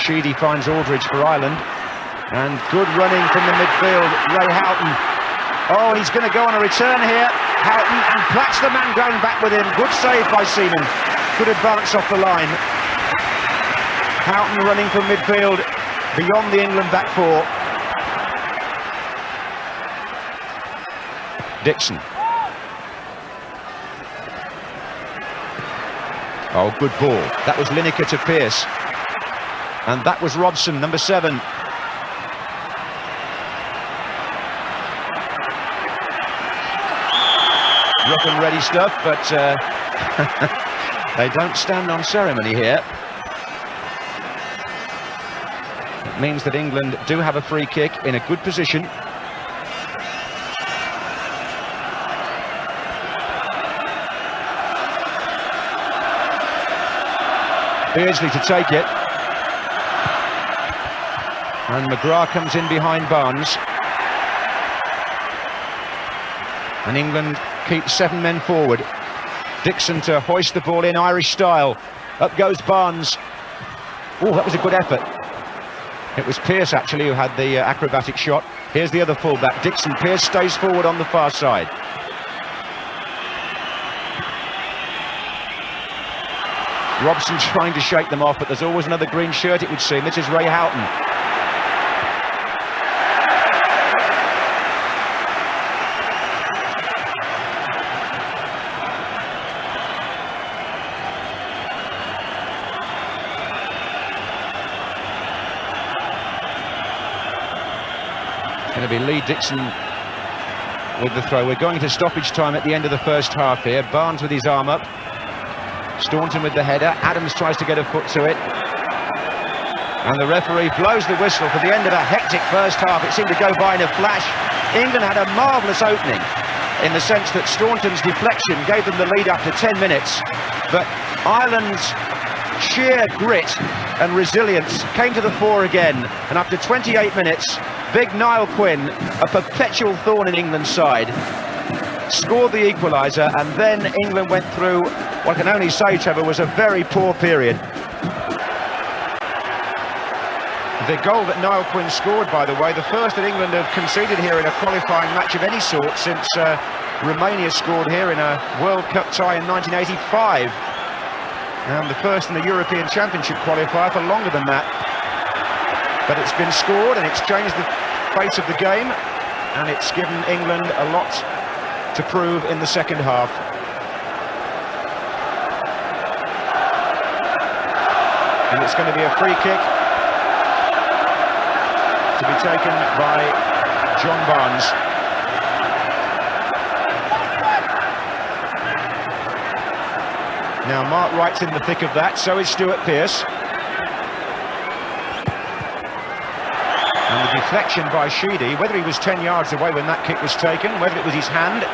A: Sheedy finds Aldridge for Ireland. And good running from the midfield, Ray Houghton. Oh, he's going to go on a return here. Houghton, and Platt's the man going back with him. Good save by Seaman. Good advance off the line. Houghton running from midfield beyond the England back 4. Dixon. Oh, good ball. That was Lineker to Pearce. And that was Robson, number 7. Rough and ready stuff, but they don't stand on ceremony here. It means that England do have a free kick in a good position. Beardsley to take it. And McGrath comes in behind Barnes. And England keeps 7 men forward. Dixon to hoist the ball in Irish style. Up goes Barnes. Oh, that was a good effort. It was Pearce actually who had the acrobatic shot. Here's the other fullback, Dixon. Pearce stays forward on the far side. Robson trying to shake them off, but there's always another green shirt, it would seem. This is Ray Houghton. Going to be Lee Dixon with the throw. We're going to stoppage time at the end of the first half here. Barnes with his arm up. Staunton with the header. Adams tries to get a foot to it. And the referee blows the whistle for the end of a hectic first half. It seemed to go by in a flash. England had a marvellous opening in the sense that Staunton's deflection gave them the lead after 10 minutes. But Ireland's sheer grit and resilience came to the fore again. And after 28 minutes, big Niall Quinn, a perpetual thorn in England's side, scored the equaliser, and then England went through what I can only say, Trevor, was a very poor period. The goal that Niall Quinn scored, by the way, the first that England have conceded here in a qualifying match of any sort since Romania scored here in a World Cup tie in 1985. And the first in the European Championship qualifier for longer than that. But it's been scored and it's changed the face of the game, and it's given England a lot to prove in the second half. And it's going to be a free kick to be taken by John Barnes. Now Mark Wright's in the thick of that, so is Stuart Pearce. And the deflection by Sheedy, whether he was 10 yards away when that kick was taken, whether it was his hand,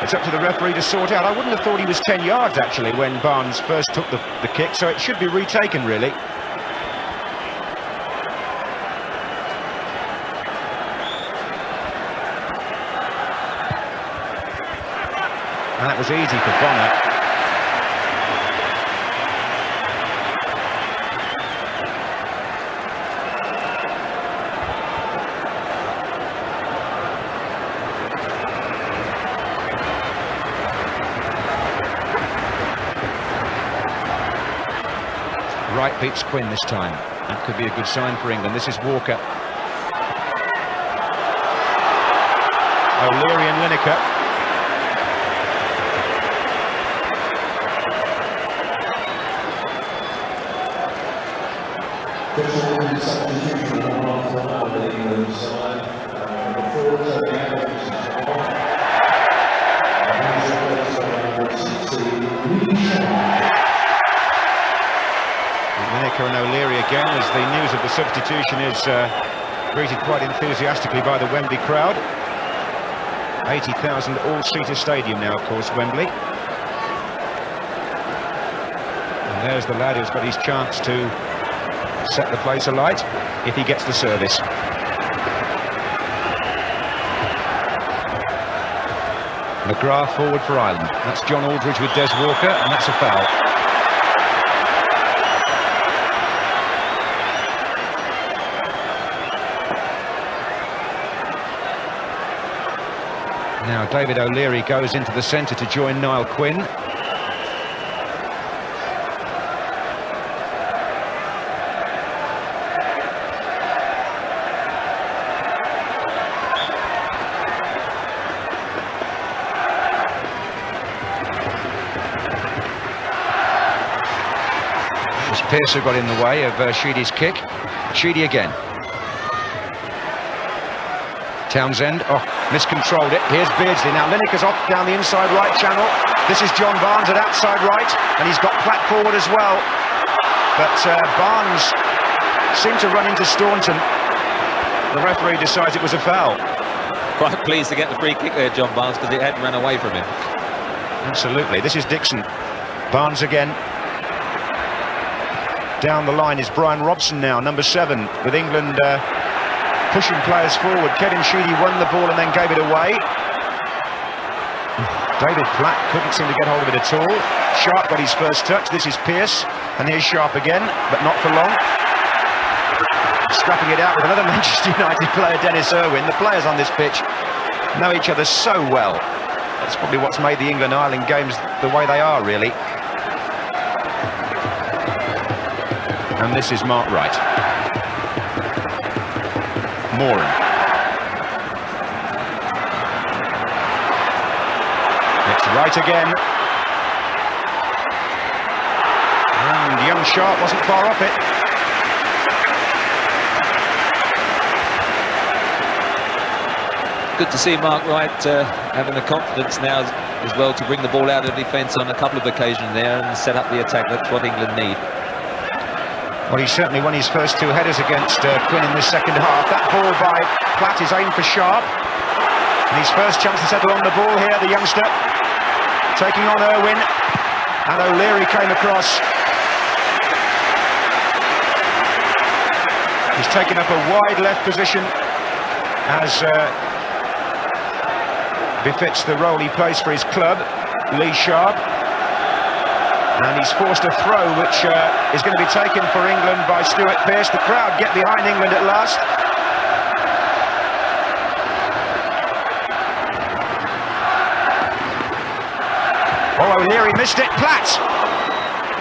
A: it's up to the referee to sort out. I wouldn't have thought he was 10 yards actually when Barnes first took the kick, so it should be retaken really. And that was easy for Bonner. Wright beats Quinn this time. That could be a good sign for England. This is Walker. O'Leary and Lineker. news of the substitution is greeted quite enthusiastically by the Wembley crowd. 80,000 all-seater stadium now, of course, Wembley. And there's the lad who's got his chance to set the place alight if he gets the service. McGrath forward for Ireland. That's John Aldridge with Des Walker, and that's a foul. Now David O'Leary goes into the centre to join Niall Quinn. Pearce got in the way of Sheedy's kick. Sheedy again. Townsend, miscontrolled it. Here's Beardsley. Now Lineker's off down the inside right channel. This is John Barnes at outside right, and he's got Platt forward as well. But Barnes seemed to run into Staunton. The referee decides it was a foul.
B: Quite pleased to get the free kick there, John Barnes, because it hadn't run away from him.
A: Absolutely. This is Dixon. Barnes again. Down the line is Brian Robson now, number 7, with England pushing players forward. Kevin Sheedy won the ball and then gave it away. David Platt couldn't seem to get hold of it at all. Sharp got his first touch. This is Pearce, and here's Sharp again, but not for long. Scrapping it out with another Manchester United player, Dennis Irwin. The players on this pitch know each other so well. That's probably what's made the England-Ireland games the way they are, really. And this is Mark Wright. Moran. It's Wright again. And young Sharp wasn't far off it.
B: Good to see Mark Wright having the confidence now as well to bring the ball out of defence on a couple of occasions there and set up the attack. That's what England need.
A: Well, he certainly won his first 2 headers against Quinn in this second half. That ball by Platt is aimed for Sharp. And his first chance to settle on the ball here, the youngster. Taking on Irwin. And O'Leary came across. He's taken up a wide left position, as befits the role he plays for his club, Lee Sharp. And he's forced a throw which is going to be taken for England by Stuart Pearce. The crowd get behind England at last. Oh, O'Leary missed it. Platt.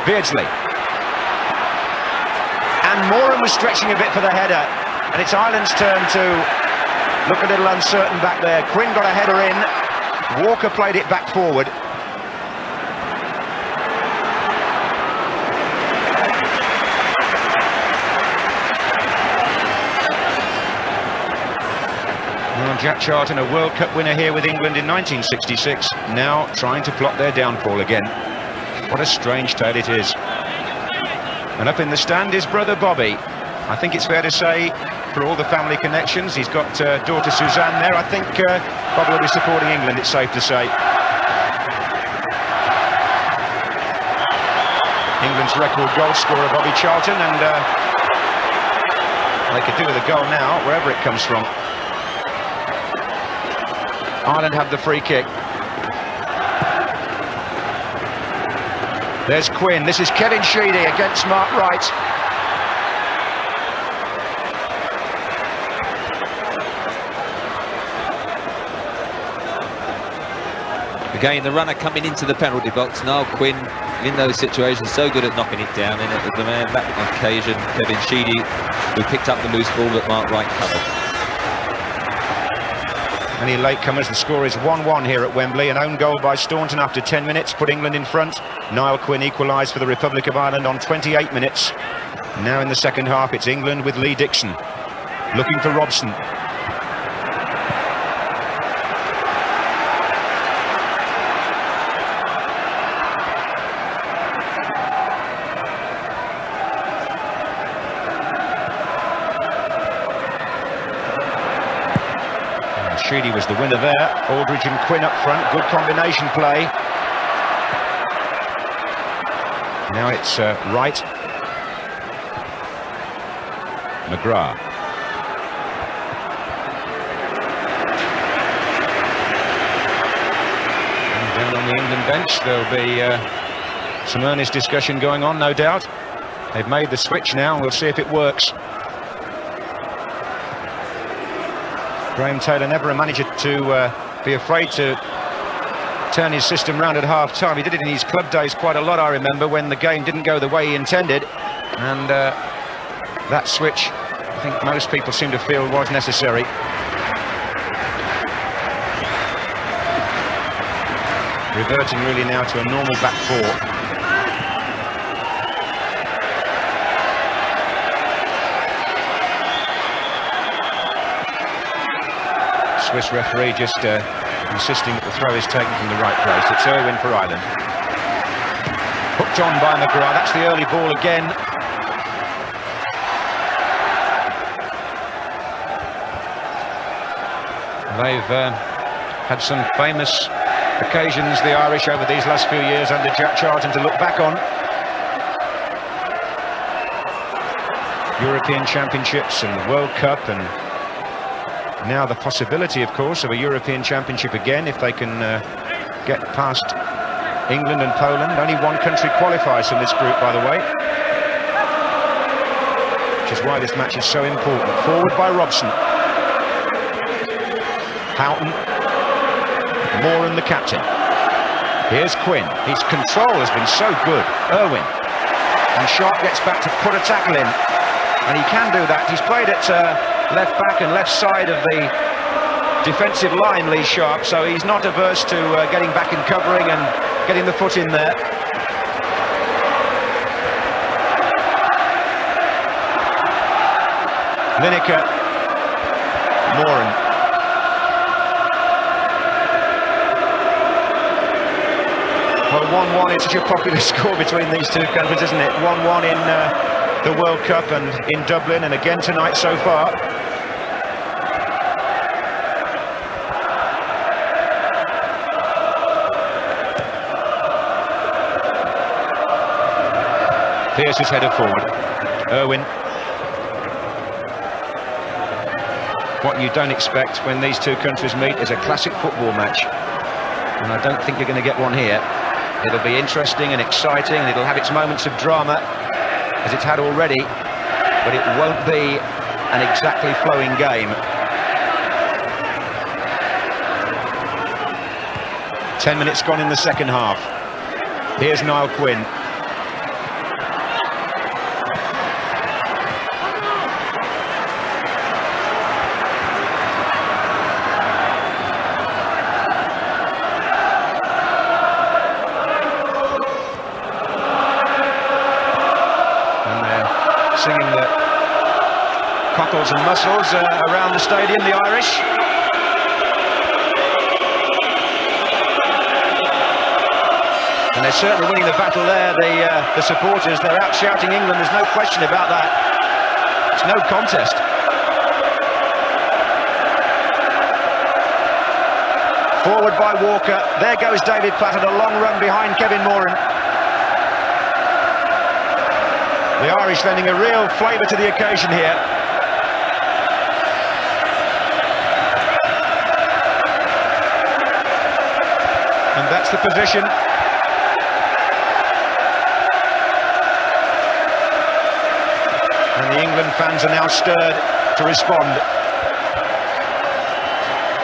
A: Beardsley. And Moran was stretching a bit for the header. And it's Ireland's turn to look a little uncertain back there. Quinn got a header in. Walker played it back forward. Jack Charlton, a World Cup winner here with England in 1966, now trying to plot their downfall again. What a strange tale it is. And up in the stand is brother Bobby. I think it's fair to say, for all the family connections, he's got daughter Suzanne there. I think Bobby will be supporting England, it's safe to say. England's record goal scorer, Bobby Charlton, and they could do with a goal now, wherever it comes from. Ireland have the free kick. There's Quinn. This is Kevin Sheedy against Mark Wright.
B: Again, the runner coming into the penalty box. Niall Quinn, in those situations, so good at knocking it down. And it was the man that occasion, Kevin Sheedy, who picked up the loose ball that Mark Wright covered.
A: Any latecomers, the score is 1-1 here at Wembley. An own goal by Staunton after 10 minutes put England in front. Niall Quinn equalised for the Republic of Ireland on 28 minutes. Now in the second half, it's England with Lee Dixon. Looking for Robson. Sheedy was the winner there. Aldridge and Quinn up front, good combination play. Now it's Wright. McGrath. And down on the England bench, there'll be some earnest discussion going on, no doubt. They've made the switch now, and we'll see if it works. Graham Taylor, never a manager to be afraid to turn his system round at half-time. He did it in his club days quite a lot, I remember, when the game didn't go the way he intended. And that switch, I think most people seem to feel, was necessary. Reverting really now to a normal back four. Swiss referee just insisting that the throw is taken from the right place. It's Irwin for Ireland. Hooked on by McGrath. That's the early ball again. They've had some famous occasions, the Irish, over these last few years under Jack Charlton to look back on. European Championships and the World Cup, and now the possibility, of course, of a European Championship again if they can get past England and Poland. Only one country qualifies from this group, by the way, which is why this match is so important. Forward by Robson. Houghton. Moran, the captain. Here's Quinn. His control has been so good. Irwin. And Sharp gets back to put a tackle in. And he can do that. He's played at left back and left side of the defensive line, Lee Sharp, so he's not averse to getting back and covering and getting the foot in there. Lineker. Moran. Well, 1-1, it's such a popular score between these two countries, isn't it? 1-1 in the World Cup and in Dublin, and again tonight so far. Pearce is headed forward. Irwin. What you don't expect when these two countries meet is a classic football match, and I don't think you're going to get one here. It'll be interesting and exciting, and it'll have its moments of drama, as it's had already, but it won't be an exactly flowing game. 10 minutes gone in the second half. Here's Niall Quinn. Singing the cockles and mussels around the stadium, the Irish. And they're certainly winning the battle there, the supporters. They're out shouting England, there's no question about that. It's no contest. Forward by Walker. There goes David Platt at a long run behind Kevin Moran. The Irish lending a real flavour to the occasion here. And that's the position. And the England fans are now stirred to respond.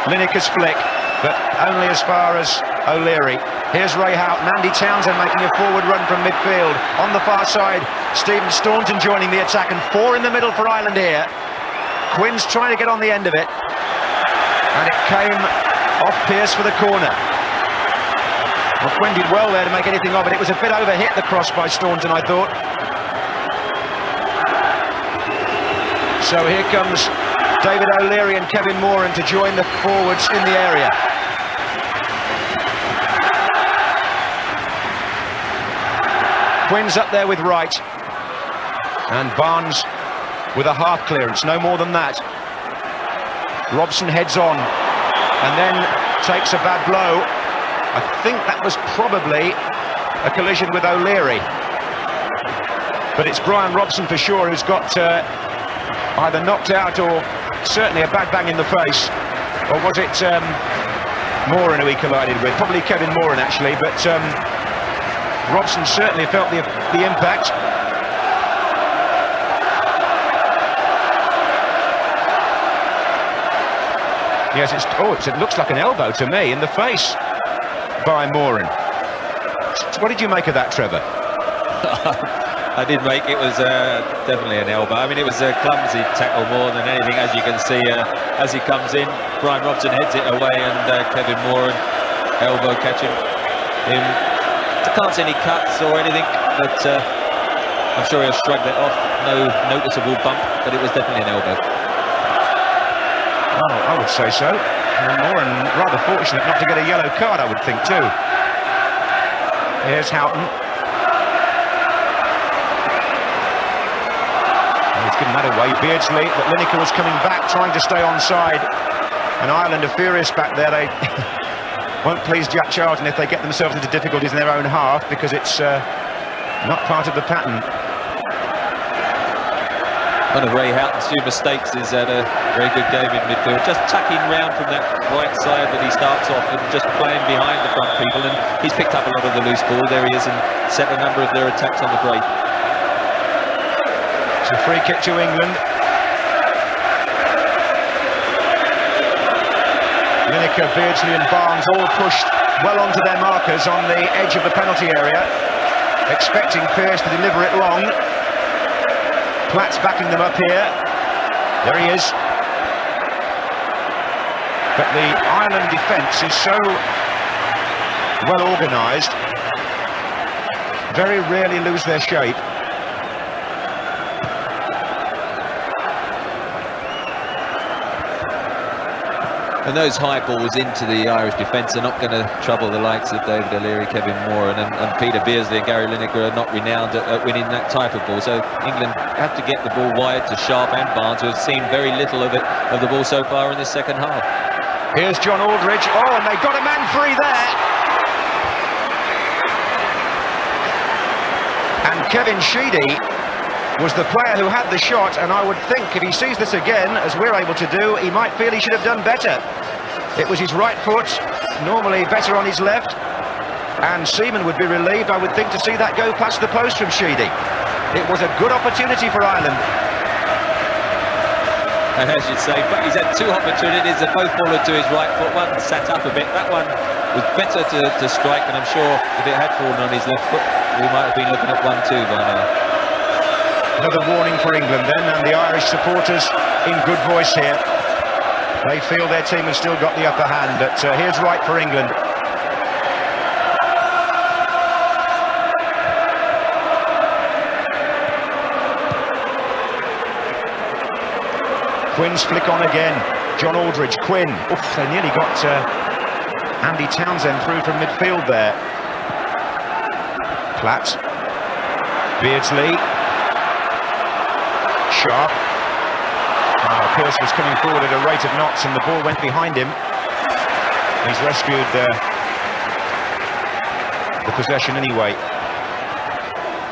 A: Lineker's flick, but only as far as O'Leary. Here's Ray Houghton. Andy Townsend making a forward run from midfield. On the far side, Stephen Staunton joining the attack, and four in the middle for Ireland here. Quinn's trying to get on the end of it, and it came off Pearce for the corner. Well, Quinn did well there to make anything of it. It was a bit overhit, the cross by Staunton, I thought. So here comes David O'Leary and Kevin Moran to join the forwards in the area. Quinn's up there with Wright, and Barnes with a half clearance, no more than that. Robson heads on. and then takes a bad blow. I think that was probably a collision with O'Leary. But it's Brian Robson for sure who's got either knocked out or certainly a bad bang in the face. Or was it Moran who he collided with? Probably Kevin Moran actually, but Robson certainly felt the impact. Yes, it looks like an elbow to me in the face by Moran. What did you make of that, Trevor?
B: I did make it was definitely an elbow. I mean, it was a clumsy tackle more than anything, as you can see. As he comes in, Brian Robson heads it away, and Kevin Moran elbow catching him. I can't see any cuts or anything, but I'm sure he'll shrug that off. No noticeable bump, but it was definitely an elbow.
A: Oh, I would say so. And Moran rather fortunate not to get a yellow card, I would think too. Here's Houghton. He's given that away. Beardsley, but Lineker was coming back, trying to stay onside. And Ireland are furious back there. They won't please Jack Charlton if they get themselves into difficulties in their own half, because it's not part of the pattern.
B: One of Ray Houghton's few mistakes is at a very good game in midfield, just tucking round from that right side that he starts off and just playing behind the front people, and he's picked up a lot of the loose ball. There he is, and set a number of their attacks on the break.
A: It's a free kick to England. Lineker, Beardsley and Barnes all pushed well onto their markers on the edge of the penalty area, expecting Pearce to deliver it long. Platt's backing them up here. There he is. But the Ireland defence is so well organised, very rarely lose their shape.
B: And those high balls into the Irish defence are not going to trouble the likes of David O'Leary, Kevin Moran and Peter Beardsley and Gary Lineker are not renowned at winning that type of ball. So England have to get the ball wide to Sharp and Barnes, who have seen very little of the ball so far in this second half.
A: Here's John Aldridge. Oh, and they got a man free there. And Kevin Sheedy was the player who had the shot, and I would think if he sees this again, as we're able to do, he might feel he should have done better. It was his right foot, normally better on his left, and Seaman would be relieved, I would think, to see that go past the post from Sheedy. It was a good opportunity for Ireland.
B: And as you say, but he's had two opportunities that both followed to his right foot. One sat up a bit, that one was better to strike, and I'm sure if it had fallen on his left foot, we might have been looking at 1-2 by now.
A: Another warning for England then, and the Irish supporters in good voice here. They feel their team has still got the upper hand, but here's right for England. Quinn's flick on again. John Aldridge, Quinn. Oof, they nearly got Andy Townsend through from midfield there. Platt. Beardsley. Sharp. Pearce was coming forward at a rate of knots and the ball went behind him. He's rescued the possession anyway.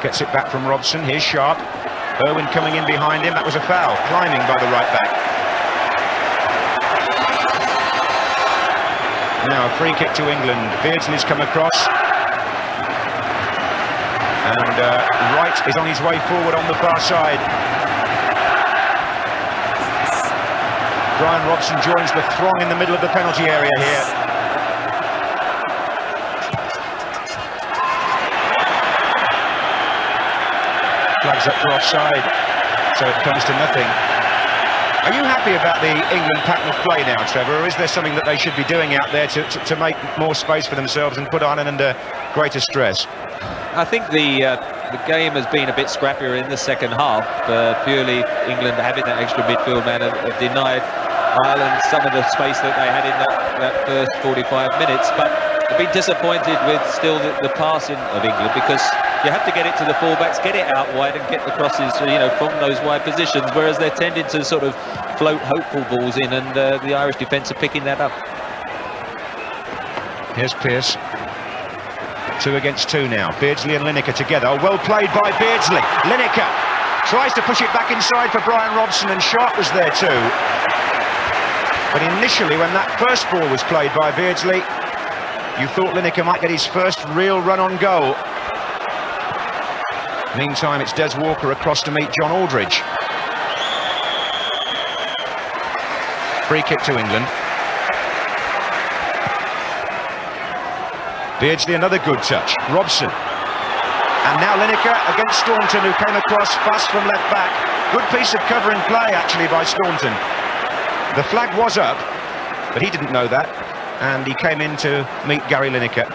A: Gets it back from Robson. Here's Sharp. Irwin coming in behind him. That was a foul. Climbing by the right back. Now a free kick to England. Beardsley's come across. And Wright is on his way forward on the far side. Brian Robson joins the throng in the middle of the penalty area here. Flags up for offside, so it comes to nothing. Are you happy about the England pattern of play now, Trevor, or is there something that they should be doing out there to make more space for themselves and put Ireland under greater stress?
B: I think the game has been a bit scrappier in the second half. Purely England having that extra midfield man have denied Ireland some of the space that they had in that first 45 minutes, but I've been disappointed with still the passing of England, because you have to get it to the fullbacks, get it out wide and get the crosses, from those wide positions, whereas they're tending to sort of float hopeful balls in, and the Irish defence are picking that up.
A: Here's Pearce. 2 against 2 now. Beardsley and Lineker together. Oh, well played by Beardsley. Lineker tries to push it back inside for Brian Robson, and Sharp was there too. But initially, when that first ball was played by Beardsley, you thought Lineker might get his first real run on goal. Meantime, it's Des Walker across to meet John Aldridge. Free kick to England. Beardsley, another good touch. Robson. And now Lineker against Staunton, who came across fast from left back. Good piece of covering play, actually, by Staunton. The flag was up, but he didn't know that. And he came in to meet Gary Lineker.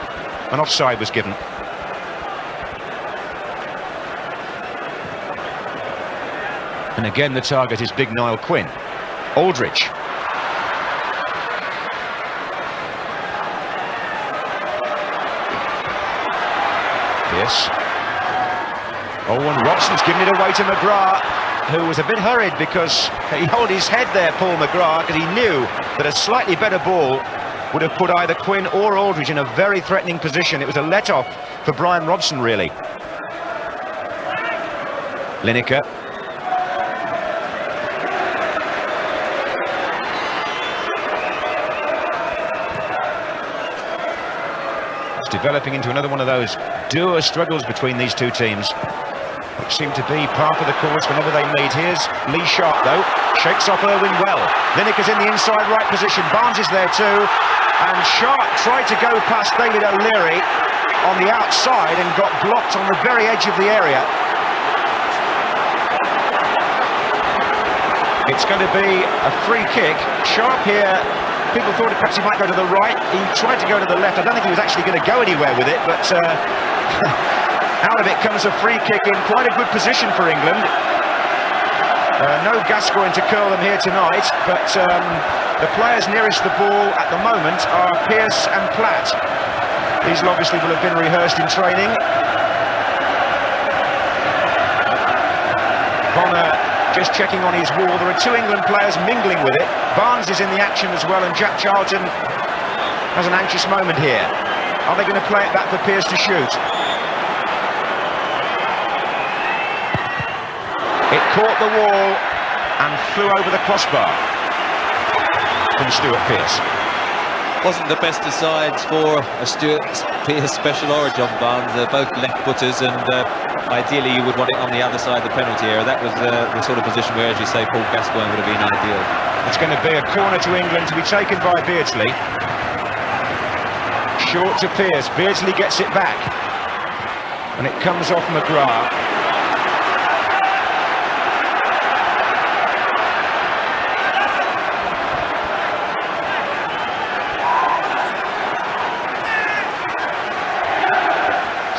A: An offside was given. And again, the target is big Niall Quinn. Aldridge. Yes. Oh, and Robson's given it away to McGrath, who was a bit hurried because he held his head there, Paul McGrath, because he knew that a slightly better ball would have put either Quinn or Aldridge in a very threatening position. It was a let-off for Brian Robson, really. Lineker. It's developing into another one of those duo struggles between these two teams, which seem to be part of the course whenever they meet. Here's Lee Sharp, though. Shakes off Irwin well. Lineker's in the inside right position. Barnes is there too. And Sharp tried to go past David O'Leary on the outside and got blocked on the very edge of the area. It's going to be a free kick. Sharp here, people thought perhaps he might go to the right. He tried to go to the left. I don't think he was actually going to go anywhere with it, but out of it comes a free kick in quite a good position for England. No Gascoigne to curl them here tonight, but the players nearest the ball at the moment are Pearce and Platt. These obviously will have been rehearsed in training. Bonner just checking on his wall. There are 2 England players mingling with it. Barnes is in the action as well, and Jack Charlton has an anxious moment here. Are they going to play it back for Pearce to shoot? It caught the wall and flew over the crossbar from Stuart Pearce.
B: Wasn't the best of sides for a Stuart Pearce special or a John Barnes. They're both left-footers, and ideally you would want it on the other side of the penalty area. That was the sort of position where, as you say, Paul Gascoigne would have been ideal.
A: It's going to be a corner to England to be taken by Beardsley. Short to Pearce. Beardsley gets it back, and it comes off McGrath.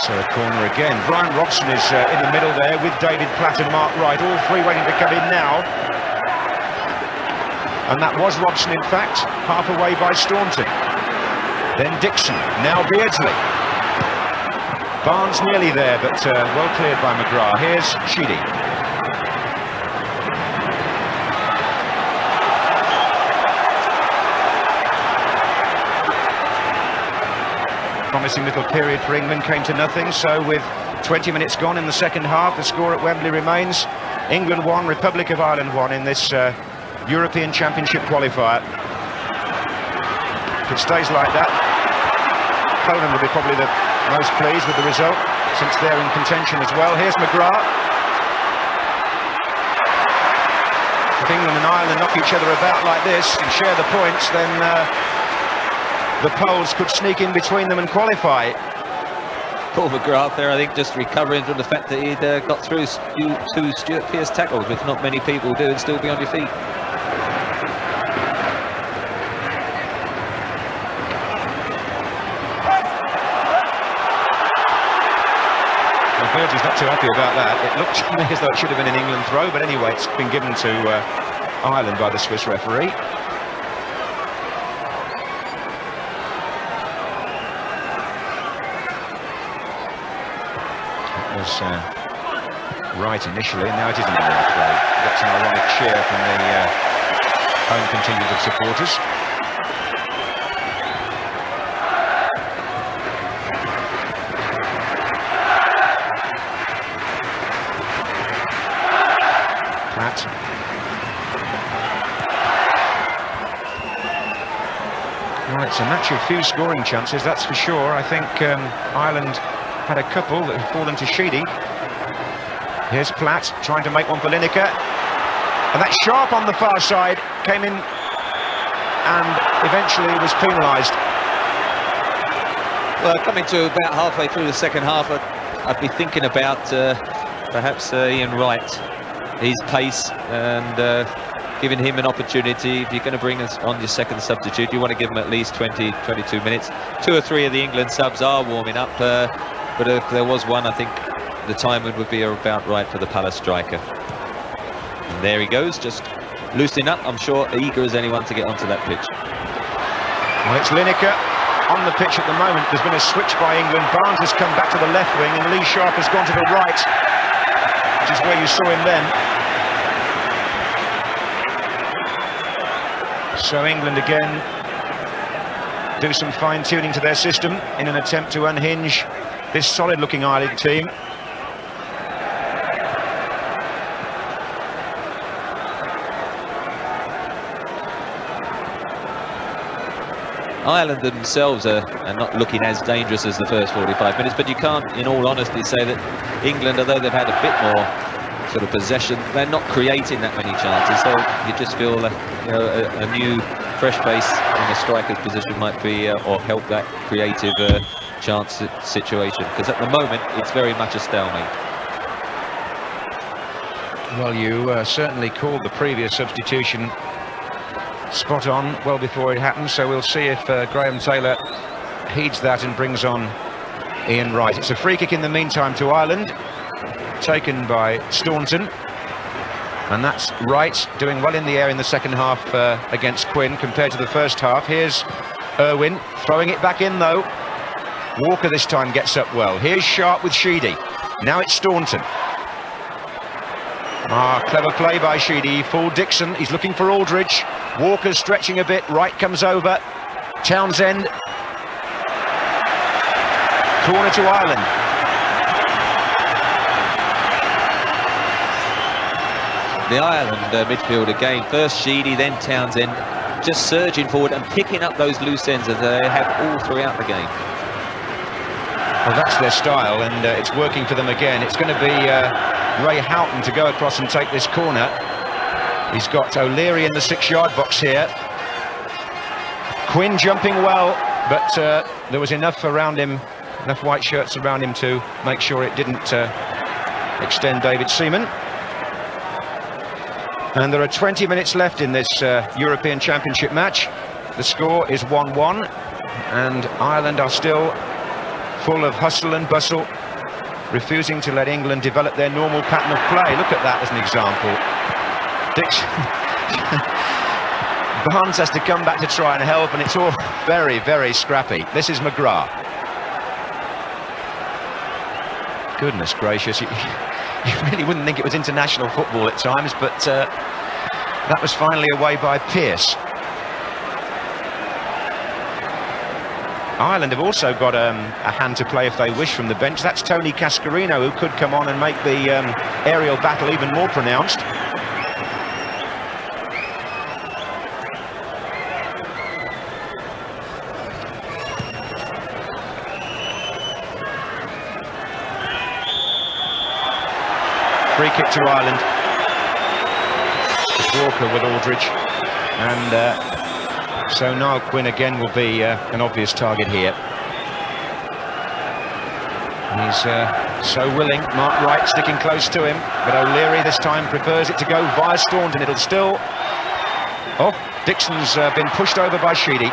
A: So a corner again. Brian Robson is in the middle there with David Platt and Mark Wright, all 3 waiting to come in now. And that was Robson, in fact, half away by Staunton. Then Dixon, now Beardsley. Barnes nearly there, but well cleared by McGrath. Here's Sheedy. Promising little period for England came to nothing, so with 20 minutes gone in the second half, the score at Wembley remains England 1, Republic of Ireland 1 in this European Championship qualifier. If it stays like that, Poland will be probably the most pleased with the result, since they're in contention as well. Here's McGrath. If England and Ireland knock each other about like this and share the points, then the Poles could sneak in between them and qualify.
B: Paul McGrath there, I think, just recovering from the fact that he'd got through 2 Stuart Pearce tackles, which not many people do, and still be on your feet.
A: Well, Beardsley's not too happy about that. It looked to me as though it should have been an England throw, but anyway, it's been given to Ireland by the Swiss referee. Was right initially, and now it is an England play. That's an ironic cheer from the home contingent of supporters. Well, it's a match of few scoring chances, that's for sure. I think Ireland had a couple that have fallen to Sheedy. Here's Platt trying to make one for Lineker. And that Sharp on the far side came in and eventually was penalised.
B: Well, coming to about halfway through the second half, I'd be thinking about perhaps Ian Wright, his pace, and giving him an opportunity. If you're going to bring us on your second substitute, you want to give him at least 20, 22 minutes. 2 or 3 of the England subs are warming up, but if there was one, I think the timing would be about right for the Palace striker. And there he goes, just loosening up, I'm sure, eager as anyone to get onto that pitch.
A: Well, it's Lineker on the pitch at the moment. There's been a switch by England. Barnes has come back to the left wing and Lee Sharp has gone to the right, which is where you saw him then. So England again do some fine-tuning to their system in an attempt to unhinge this solid-looking Ireland team.
B: Ireland themselves are not looking as dangerous as the first 45 minutes, but you can't, in all honesty, say that England, although they've had a bit more sort of possession, they're not creating that many chances. So you just feel that, you know, a new, fresh face in the striker's position might be or help that creative chance situation. Because at the moment, it's very much a stalemate.
A: Well, you certainly called the previous substitution spot on well before it happened, so we'll see if Graham Taylor heeds that and brings on Ian Wright. It's a free kick in the meantime to Ireland, taken by Staunton, and that's Wright doing well in the air in the second half against Quinn compared to the first half. Here's Irwin throwing it back in though. Walker this time gets up well. Here's Sharp with Sheedy. Now it's Staunton. Clever play by Sheedy. Full Dixon, he's looking for Aldridge. Walker's stretching a bit, Wright comes over. Townsend. Corner to Ireland.
B: The Ireland midfield again, first Sheedy, then Townsend, just surging forward and picking up those loose ends as they have all throughout the game.
A: Well, that's their style, and it's working for them again. It's going to be Ray Houghton to go across and take this corner. He's got O'Leary in the 6-yard box here. Quinn jumping well, but there was enough around him, enough white shirts around him to make sure it didn't extend David Seaman. And there are 20 minutes left in this European Championship match. The score is 1-1, and Ireland are still full of hustle and bustle, refusing to let England develop their normal pattern of play. Look at that as an example. Barnes has to come back to try and help, and it's all very, very scrappy. This is McGrath. Goodness gracious, you really wouldn't think it was international football at times, but that was finally away by Pearce. Ireland have also got a hand to play if they wish from the bench. That's Tony Cascarino, who could come on and make the aerial battle even more pronounced. Free kick to Ireland. Walker with Aldridge, and so Niall Quinn again will be an obvious target here. He's so willing. Mark Wright sticking close to him, but O'Leary this time prefers it to go via Staunton. It'll still... Oh, Dixon's been pushed over by Sheedy.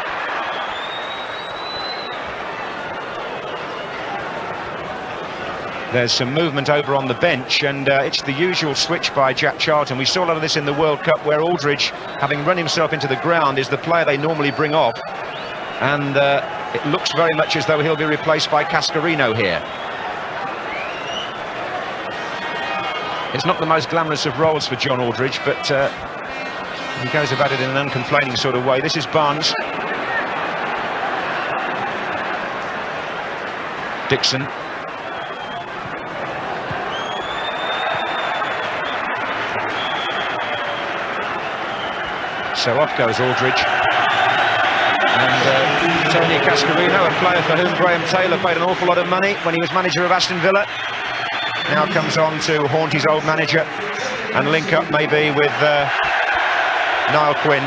A: There's some movement over on the bench, and it's the usual switch by Jack Charlton. We saw a lot of this in the World Cup, where Aldridge, having run himself into the ground, is the player they normally bring off. And it looks very much as though he'll be replaced by Cascarino here. It's not the most glamorous of roles for John Aldridge, but he goes about it in an uncomplaining sort of way. This is Barnes. Dixon. So off goes Aldridge. And Tony Cascarino, a player for whom Graham Taylor paid an awful lot of money when he was manager of Aston Villa, now comes on to haunt his old manager and link up maybe with Niall Quinn.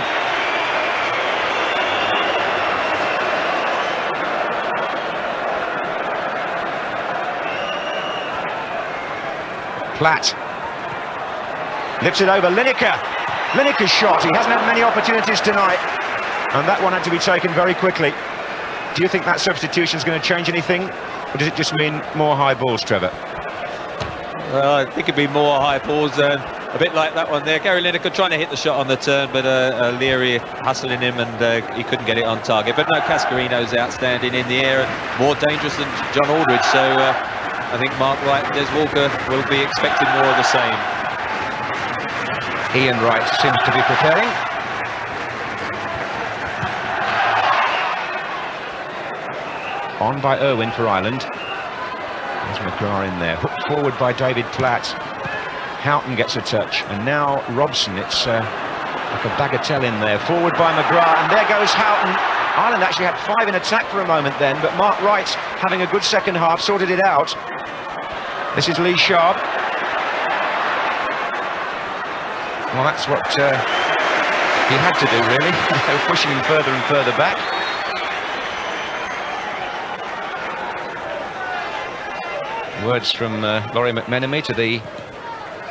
A: Platt lifts it over Lineker. Lineker's shot. He hasn't had many opportunities tonight, and that one had to be taken very quickly. Do you think that substitution is going to change anything, or does it just mean more high balls, Trevor?
B: Well, I think it'd be more high balls, a bit like that one there. Gary Lineker trying to hit the shot on the turn, but Leary hustling him, and he couldn't get it on target. But no, Cascarino's outstanding in the air, and more dangerous than John Aldridge, so I think Mark Wright and Des Walker will be expecting more of the same.
A: Ian Wright seems to be preparing. On by Irwin for Ireland. There's McGrath in there. Hooked forward by David Platt. Houghton gets a touch. And now Robson. It's like a bagatelle in there. Forward by McGrath. And there goes Houghton. Ireland actually had 5 in attack for a moment then, but Mark Wright, having a good second half, sorted it out. This is Lee Sharp. Well, that's what he had to do, really. They were pushing him further and further back. Words from Laurie McMenemy to the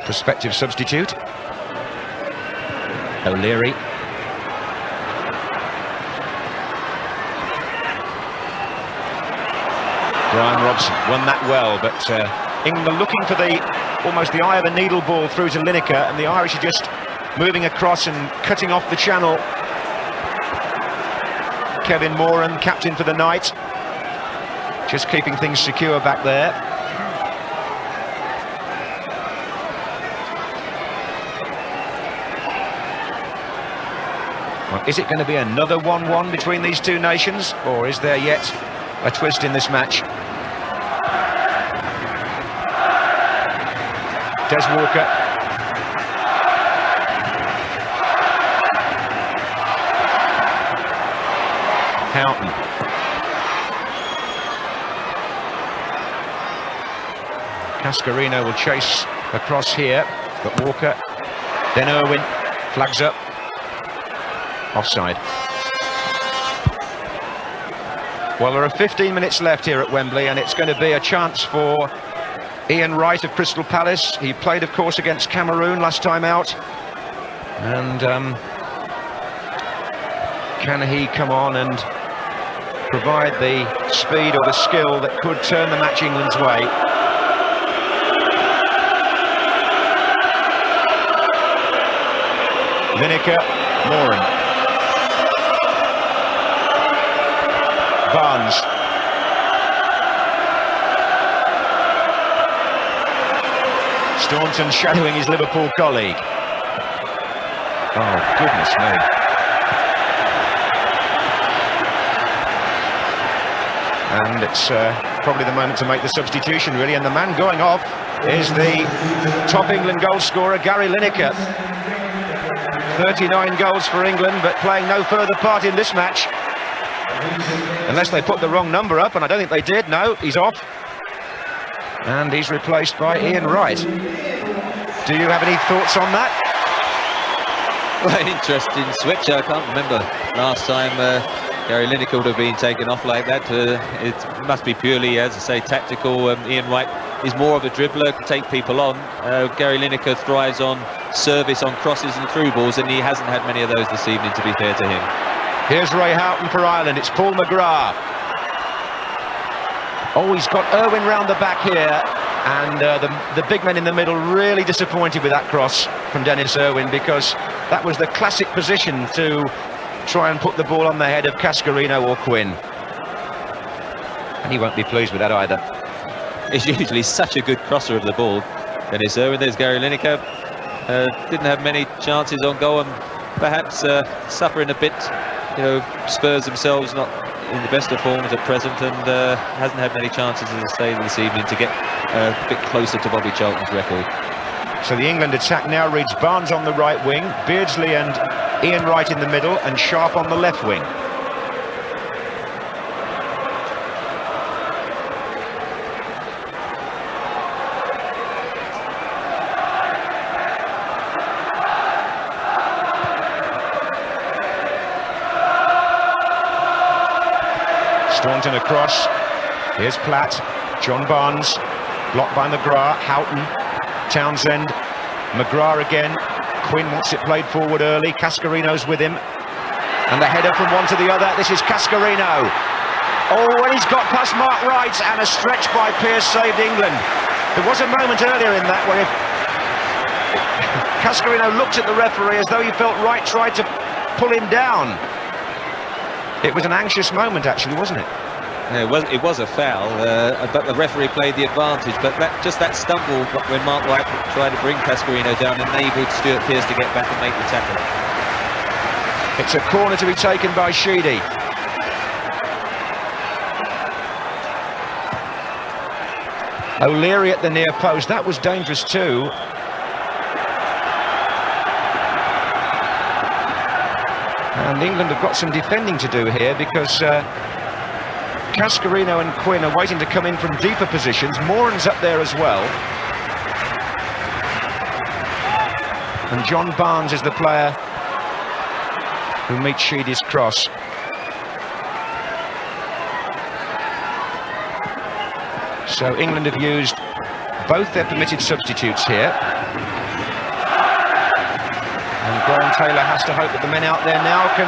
A: prospective substitute. O'Leary. Brian Robson won that well, but England are looking for almost the eye of a needle ball through to Lineker, and the Irish are just moving across and cutting off the channel. Kevin Moran, captain for the night, just keeping things secure back there. Well, is it going to be another 1-1 between these two nations, or is there yet a twist in this match? Des Walker. Houghton. Cascarino will chase across here, but Walker. Then Irwin flags up. Offside. Well, there are 15 minutes left here at Wembley, and it's going to be a chance for Ian Wright of Crystal Palace. He played, of course, against Cameroon last time out. And can he come on and provide the speed or the skill that could turn the match England's way? Lineker, Moran. Barnes. Staunton shadowing his Liverpool colleague. Oh, goodness me. And it's probably the moment to make the substitution, really. And the man going off is the top England goal scorer, Gary Lineker. 39 goals for England, but playing no further part in this match. Unless they put the wrong number up, and I don't think they did. No, he's off. And he's replaced by Ian Wright. Do you have any thoughts on that?
B: Well, interesting switch. I can't remember last time Gary Lineker would have been taken off like that. It must be purely, as I say, tactical. Ian Wright is more of a dribbler, take people on. Gary Lineker thrives on service, on crosses and through balls, and he hasn't had many of those this evening, to be fair to him.
A: Here's Ray Houghton for Ireland. It's Paul McGrath. Oh, he's got Irwin round the back here, and the big men in the middle really disappointed with that cross from Dennis Irwin, because that was the classic position to try and put the ball on the head of Cascarino or Quinn. And he won't be pleased with that either.
B: He's usually such a good crosser of the ball, Dennis Irwin. There's Gary Lineker. Didn't have many chances on goal, and perhaps suffering a bit. You know, Spurs themselves not in the best of forms at present, and hasn't had many chances, as I say, this evening to get a bit closer to Bobby Charlton's record.
A: So the England attack now reads Barnes on the right wing, Beardsley and Ian Wright in the middle, and Sharp on the left wing. Staunton across. Here's Platt. John Barnes. Blocked by McGrath. Houghton. Townsend. McGrath again. Quinn wants it played forward early. Cascarino's with him. And the header from one to the other. This is Cascarino. Oh, and he's got past Mark Wright, and a stretch by Pearce saved England. There was a moment earlier in that where if Cascarino looked at the referee as though he felt Wright tried to pull him down. It was an anxious moment, actually, wasn't it?
B: Yeah, it was a foul, but the referee played the advantage. But just that stumble when Mark Wright tried to bring Cascarino down enabled Stuart Pearce to get back and make the tackle.
A: It's a corner to be taken by Sheedy. O'Leary at the near post. That was dangerous too. And England have got some defending to do here because Cascarino and Quinn are waiting to come in from deeper positions. Moran's up there as well. And John Barnes is the player who meets Sheedy's cross. So England have used both their permitted substitutes here. And Graham Taylor has to hope that the men out there now can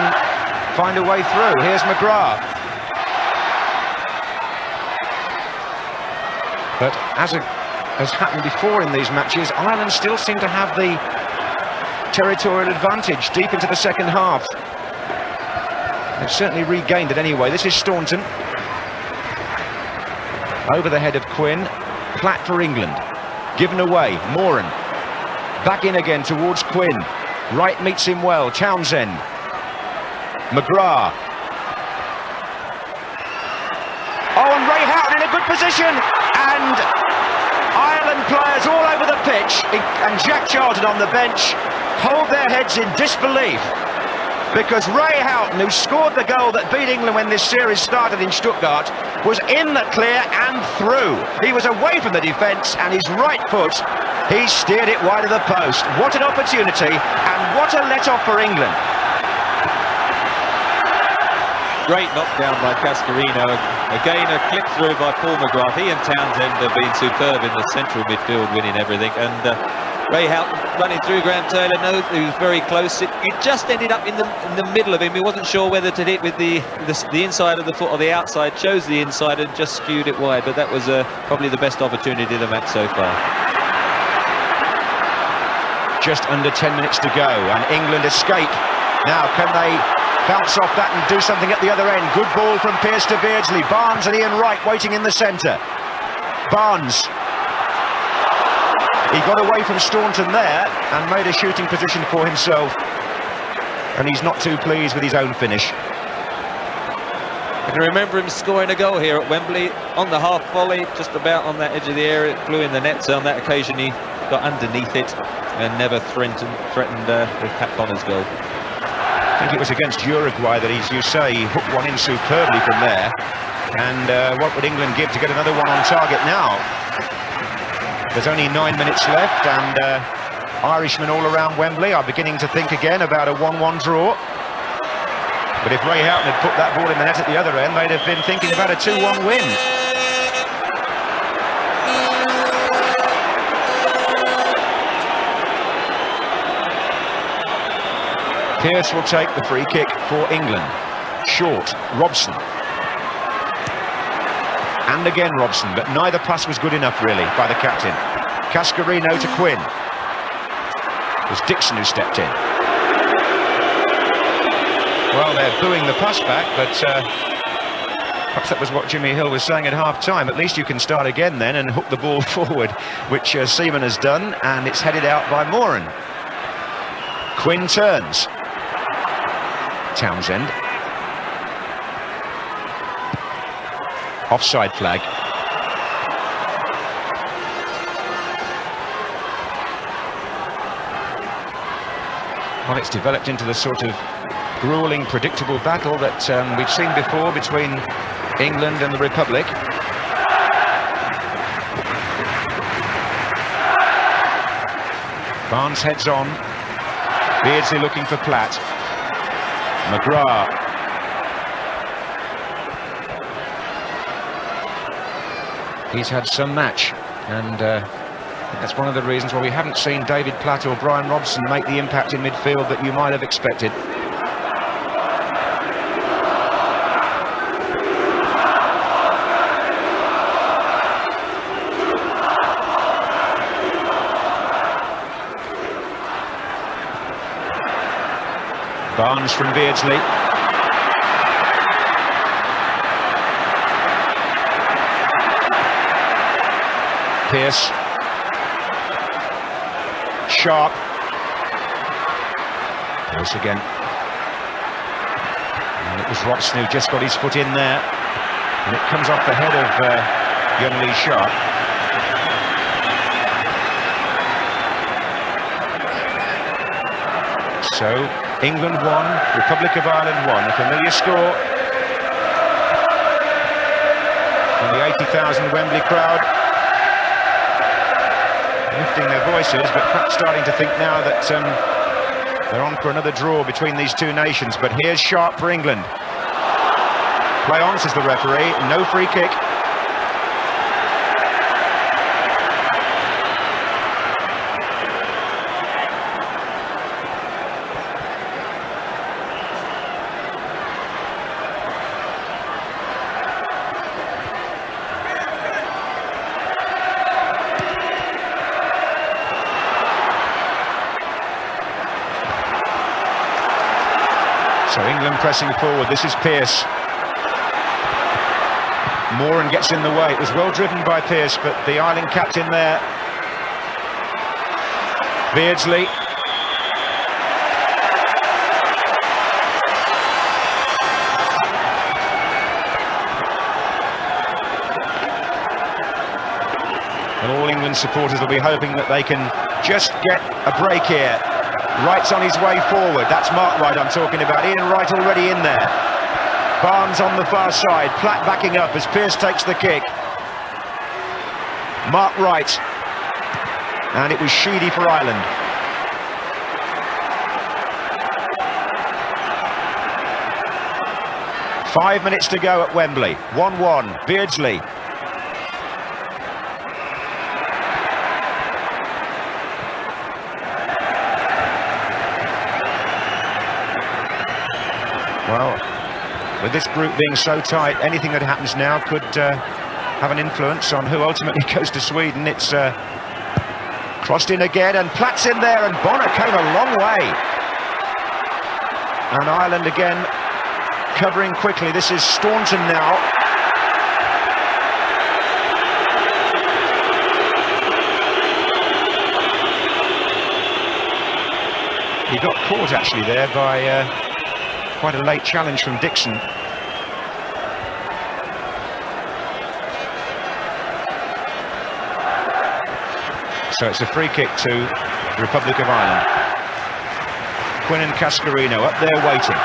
A: find a way through. Here's McGrath. But as has happened before in these matches, Ireland still seem to have the territorial advantage deep into the second half. They've certainly regained it anyway. This is Staunton. Over the head of Quinn. Platt for England. Given away. Moran. Back in again towards Quinn. Wright meets him well. Townsend. McGrath. Oh, and Ray Houghton in a good position. And Ireland players all over the pitch, and Jack Charlton on the bench, hold their heads in disbelief. Because Ray Houghton, who scored the goal that beat England when this series started in Stuttgart, was in the clear and through. He was away from the defence, and his right foot, he steered it wide of the post. What an opportunity, and what a let-off for England.
B: Great knockdown by Cascarino. Again, a clip through by Paul McGrath. He and Townsend have been superb in the central midfield, winning everything. And Ray Houghton running through Graham Taylor. No, he was very close. It just ended up in the middle of him. He wasn't sure whether to hit with the inside of the foot or the outside. Chose the inside and just skewed it wide. But that was probably the best opportunity of the match so far.
A: Just under 10 minutes to go, and England escape. Now, can they bounce off that and do something at the other end? Good ball from Pearce to Beardsley. Barnes and Ian Wright waiting in the centre. Barnes. He got away from Staunton there and made a shooting position for himself. And he's not too pleased with his own finish.
B: I can remember him scoring a goal here at Wembley on the half volley, just about on that edge of the area. It flew in the net, so on that occasion he got underneath it and never threatened with Pat Connor's goal.
A: I think it was against Uruguay that, as you say, he hooked one in superbly from there. And what would England give to get another one on target now? There's only 9 minutes left, and Irishmen all around Wembley are beginning to think again about a 1-1 draw. But if Ray Houghton had put that ball in the net at the other end, they'd have been thinking about a 2-1 win. Pearce will take the free kick for England. Short, Robson. And again Robson, but neither pass was good enough really by the captain. Cascarino to Quinn. It was Dixon who stepped in. Well, they're booing the pass back, but perhaps that was what Jimmy Hill was saying at half-time. At least you can start again then and hook the ball forward, which Seaman has done, and it's headed out by Moran. Quinn turns. Townsend. Offside flag. Well, it's developed into the sort of grueling, predictable battle that we've seen before between England and the Republic. Barnes heads on. Beardsley looking for Platt. McGrath. he's had some match, and that's one of the reasons why we haven't seen David Platt or Brian Robson make the impact in midfield that you might have expected. Barnes from Beardsley. Pearce. Sharp. Pearce again. And it was Robson who just got his foot in there. And it comes off the head of young Lee Sharp. So, England 1, Republic of Ireland 1, a familiar score. And the 80,000 Wembley crowd lifting their voices, but perhaps starting to think now that they're on for another draw between these two nations. But here's Sharp for England. Play on, says the referee, no free kick. So England pressing forward. This is Pearce. Moran gets in the way. It was well driven by Pearce, but the Ireland captain there. Beardsley. And all England supporters will be hoping that they can just get a break here. Wright's on his way forward. That's Mark Wright I'm talking about. Ian Wright already in there. Barnes on the far side. Platt backing up as Pearce takes the kick. Mark Wright. And it was Sheedy for Ireland. Five minutes to go at Wembley. 1-1. Beardsley. Well, with this group being so tight, anything that happens now could have an influence on who ultimately goes to Sweden. It's crossed in again, and Platt's in there, and Bonner came a long way. And Ireland again covering quickly. This is Staunton now. He got caught actually there by quite a late challenge from Dixon. So it's a free kick to the Republic of Ireland. Quinn and Cascarino up there waiting.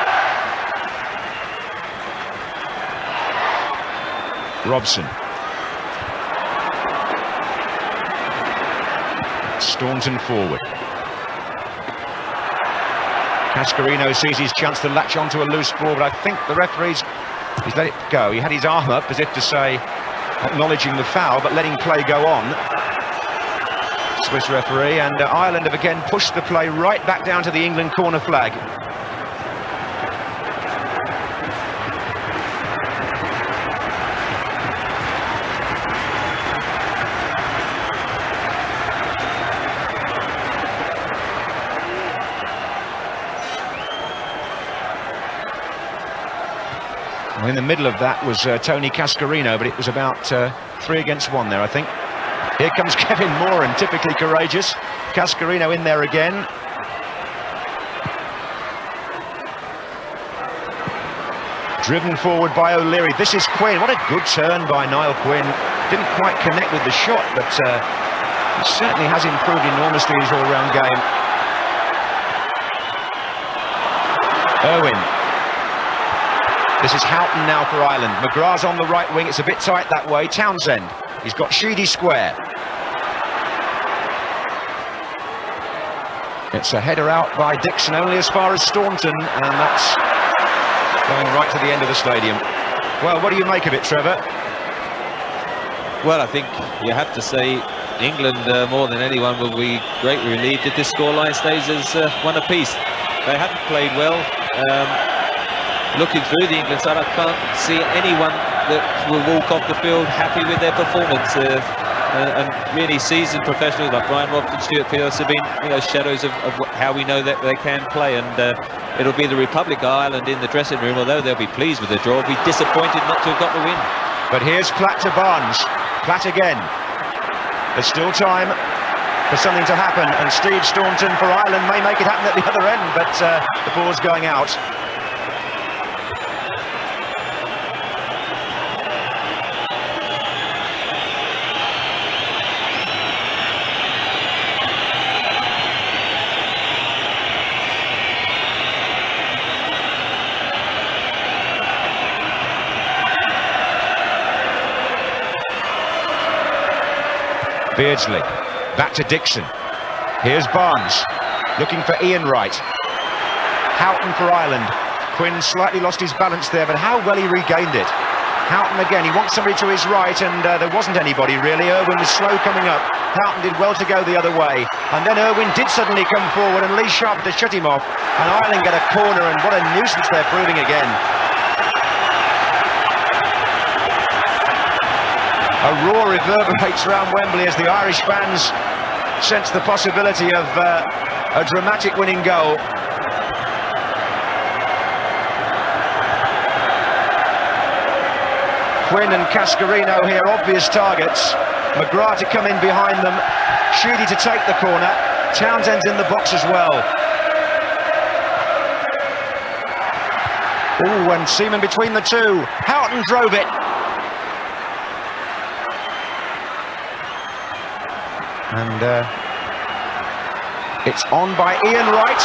A: Robson. Staunton forward. Cascarino sees his chance to latch onto a loose ball, but I think the referee's he's let it go. He had his arm up as if to say, acknowledging the foul, but letting play go on. Swiss referee, and Ireland have again pushed the play right back down to the England corner flag. Well, in the middle of that was Tony Cascarino, but it was about 3 against 1 there, I think. Here comes Kevin Moran, typically courageous. Cascarino in there again. Driven forward by O'Leary. This is Quinn. What a good turn by Niall Quinn. Didn't quite connect with the shot, but he certainly has improved enormously his all-round game. Irwin. This is Houghton now for Ireland. McGrath's on the right wing. It's a bit tight that way. Townsend. He's got Sheedy square. It's a header out by Dixon, only as far as Staunton, and that's going right to the end of the stadium. Well, what do you make of it, Trevor?
B: Well, I think you have to say England, more than anyone, will be greatly relieved if this scoreline stays as one apiece. They haven't played well. Looking through the England side, I can't see anyone that will walk off the field happy with their performance. And really seasoned professionals like Brian Robson, Stuart Pearce have been, shadows of how we know that they can play. And it'll be the Republic of Ireland in the dressing room, although they'll be pleased with the draw, be disappointed not to have got the win.
A: But here's Platt to Barnes. Platt again. There's still time for something to happen, and Steve Staunton for Ireland may make it happen at the other end, but the ball's going out. Beardsley, back to Dixon. Here's Barnes, looking for Ian Wright. Houghton for Ireland. Quinn slightly lost his balance there, but how well he regained it. Houghton again, he wants somebody to his right, and there wasn't anybody really. Irwin was slow coming up. Houghton did well to go the other way. And then Irwin did suddenly come forward, and Lee Sharp to shut him off. And Ireland get a corner, and what a nuisance they're proving again. A roar reverberates around Wembley as the Irish fans sense the possibility of a dramatic winning goal. Quinn and Cascarino here, obvious targets. McGrath to come in behind them. Sheedy to take the corner. Townsend's in the box as well. Ooh, and Seaman between the two. Houghton drove it. And it's on by Ian Wright,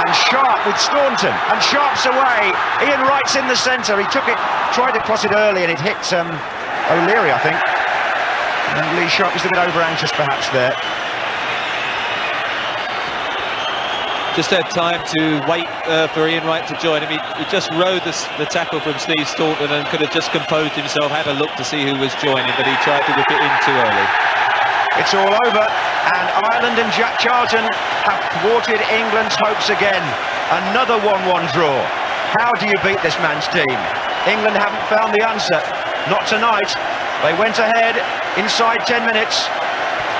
A: and Sharp with Staunton, and Sharp's away. Ian Wright's in the centre. He took it, tried to cross it early, and it hit O'Leary, I think. And Lee Sharp was a bit over anxious perhaps there.
B: Just had time to wait for Ian Wright to join him. He just rode the tackle from Steve Staunton and could have just composed himself, had a look to see who was joining, but he tried to whip it in too early.
A: It's all over, and Ireland and Jack Charlton have thwarted England's hopes again. Another 1-1 draw. How do you beat this man's team? England haven't found the answer. Not tonight. They went ahead inside 10 minutes,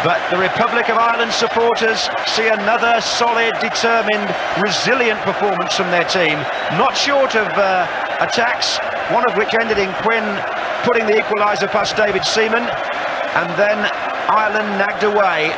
A: but the Republic of Ireland supporters see another solid, determined, resilient performance from their team. Not short of attacks, one of which ended in Quinn putting the equaliser past David Seaman, and then Ireland nagged away